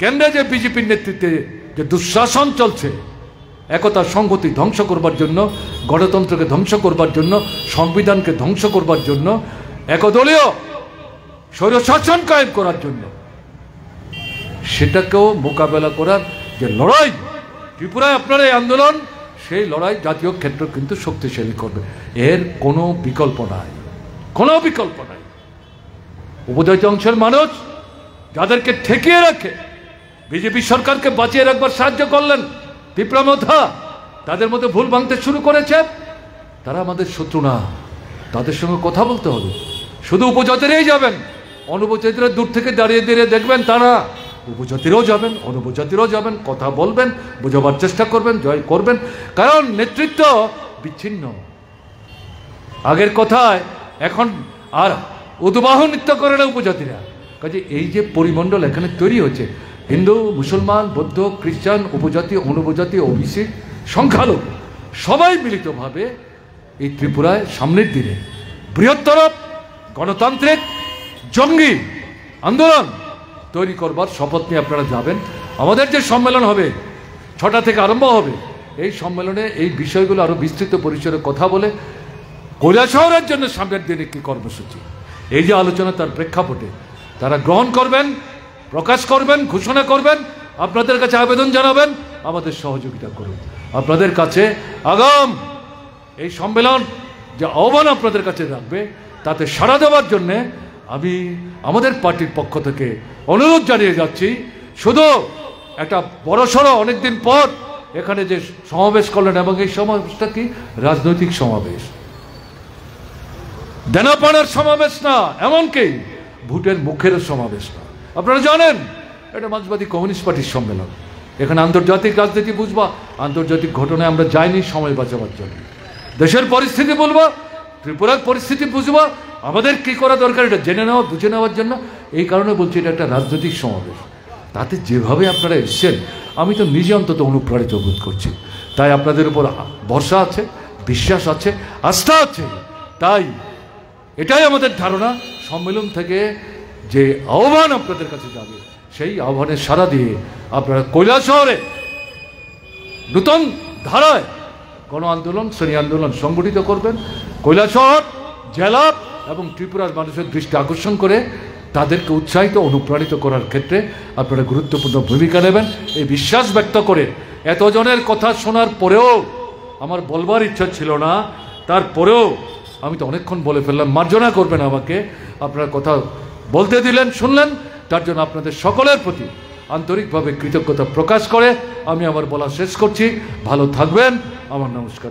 কেন্দ্রে যে বিজেপির নেতৃত্বে যে দুঃশাসন চলছে, একতা সংহতি ধ্বংস করবার জন্য, গণতন্ত্রকে ধ্বংস করবার জন্য, সংবিধানকে ধ্বংস করবার জন্য, একদলীয় স্বৈরশাসন কায়েম করার জন্য, সেটাকেও মোকাবেলা করার যে লড়াই ত্রিপুরায় আপনার এই আন্দোলন, সেই লড়াই জাতীয় ক্ষেত্র কিন্তু শক্তিশালী করবে। এর কোনো বিকল্প নাই, কোনো বিকল্প নাই। উপজাতি অংশের মানুষ যাদেরকে ঠেকিয়ে রাখে বিজেপি সরকারকে বাঁচিয়ে রাখবার সাহায্য করলেন পিপড়ামথা, তাদের মধ্যে ভুল ভাঙতে শুরু করেছে। তারা আমাদের শত্রু না, তাদের সঙ্গে কথা বলতে হবে। শুধু উপজাতিরাই যাবেন, অনুপজাতিরা দূর থেকে দাঁড়িয়ে দাঁড়িয়ে দেখবেন তা না, উপজাতিরাও যাবেন, অনুপজাতিরাও যাবেন, কথা বলবেন, বোঝাবার চেষ্টা করবেন, জয় করবেন। কারণ নেতৃত্ব বিচ্ছিন্ন। আগের কথায় এখন আর উদ্বাহ নৃত্য করে না উপজাতিরা। কাজে এই যে পরিমণ্ডল এখানে তৈরি হচ্ছে, হিন্দু, মুসলমান, বৌদ্ধ, খ্রিস্টান, উপজাতি, অনুপজাতি, ওবিসি, সংখ্যালঘু সবাই মিলিতভাবে এই ত্রিপুরায় সামনের দিনে বৃহত্তর গণতান্ত্রিক জঙ্গি আন্দোলন তৈরি করবার শপথ নিয়ে আপনারা যাবেন। আমাদের যে সম্মেলন হবে 6টা থেকে আরম্ভ হবে, এই সম্মেলনে এই বিষয়গুলো আরো বিস্তৃত পরিসরে কথা বলে কৈলাসহরের জন্য সামনের দিনে কি কর্মসূচি, এই যে আলোচনা তার প্রেক্ষাপটে তারা গ্রহণ করবেন, প্রকাশ করবেন, ঘোষণা করবেন, আপনাদের কাছে আবেদন জানাবেন, আমাদের সহযোগিতা করুন। আপনাদের কাছে আগাম এই সম্মেলন যে আহ্বান আপনাদের কাছে রাখবে, তাতে সাড়া দেওয়ার জন্যে আমি আমাদের পার্টির পক্ষ থেকে অনুরোধ জানিয়ে যাচ্ছি। শুধু একটা বড়সড় অনেকদিন পর এখানে যে সমাবেশ করলেন, এবং এই সমাবেশটা কি রাজনৈতিক সমাবেশ, দেনাপানার সমাবেশ না, এমনকি ভোটের মুখের সমাবেশ না। আপনারা জানেন এটা মার্ক্সবাদী কমিউনিস্ট পার্টির সম্মেলন। এখানে আন্তর্জাতিক রাজনীতি বুঝবা, আন্তর্জাতিক ঘটনায় আমরা যাইনি সময় বাঁচাবার জন্য। দেশের পরিস্থিতি বলবো, ত্রিপুরার পরিস্থিতি বুঝবো, আমাদের কি করা দরকার এটা জেনে নেওয়া, বুঝে নেওয়ার জন্য। এই কারণে বলছি এটা একটা রাজনৈতিক সমাবেশ। তাতে যেভাবে আপনারা এসছেন, আমি তো নিজে অন্তত অনুপ্রাণিত বোধ করছি। তাই আপনাদের উপর ভরসা আছে, বিশ্বাস আছে, আস্থা আছে। তাই এটাই আমাদের ধারণা, সম্মেলন থেকে যে আহ্বান আপনাদের কাছে যাবে, সেই আহ্বানের সাড়া দিয়ে আপনারা কৈলাসহরে নূতন ধারায় গণ আন্দোলন, শ্রেণী আন্দোলন সংগঠিত করবেন। কৈলাসহর জেলা এবং ত্রিপুরার মানুষের দৃষ্টি আকর্ষণ করে তাদেরকে উৎসাহিত, অনুপ্রাণিত করার ক্ষেত্রে আপনারা গুরুত্বপূর্ণ ভূমিকা নেবেন, এই বিশ্বাস ব্যক্ত করে। এতজনের কথা শোনার পরেও আমার বলবার ইচ্ছা ছিল না, তারপরেও আমি তো অনেকক্ষণ বলে ফেললাম, মার্জনা করবেন আমাকে। আপনারা কথা বলতে দিলেন, শুনলেন, তার জন্য আপনাদের সকলের প্রতি আন্তরিকভাবে কৃতজ্ঞতা প্রকাশ করে আমি আমার বলা শেষ করছি। ভালো থাকবেন। আমার নমস্কার।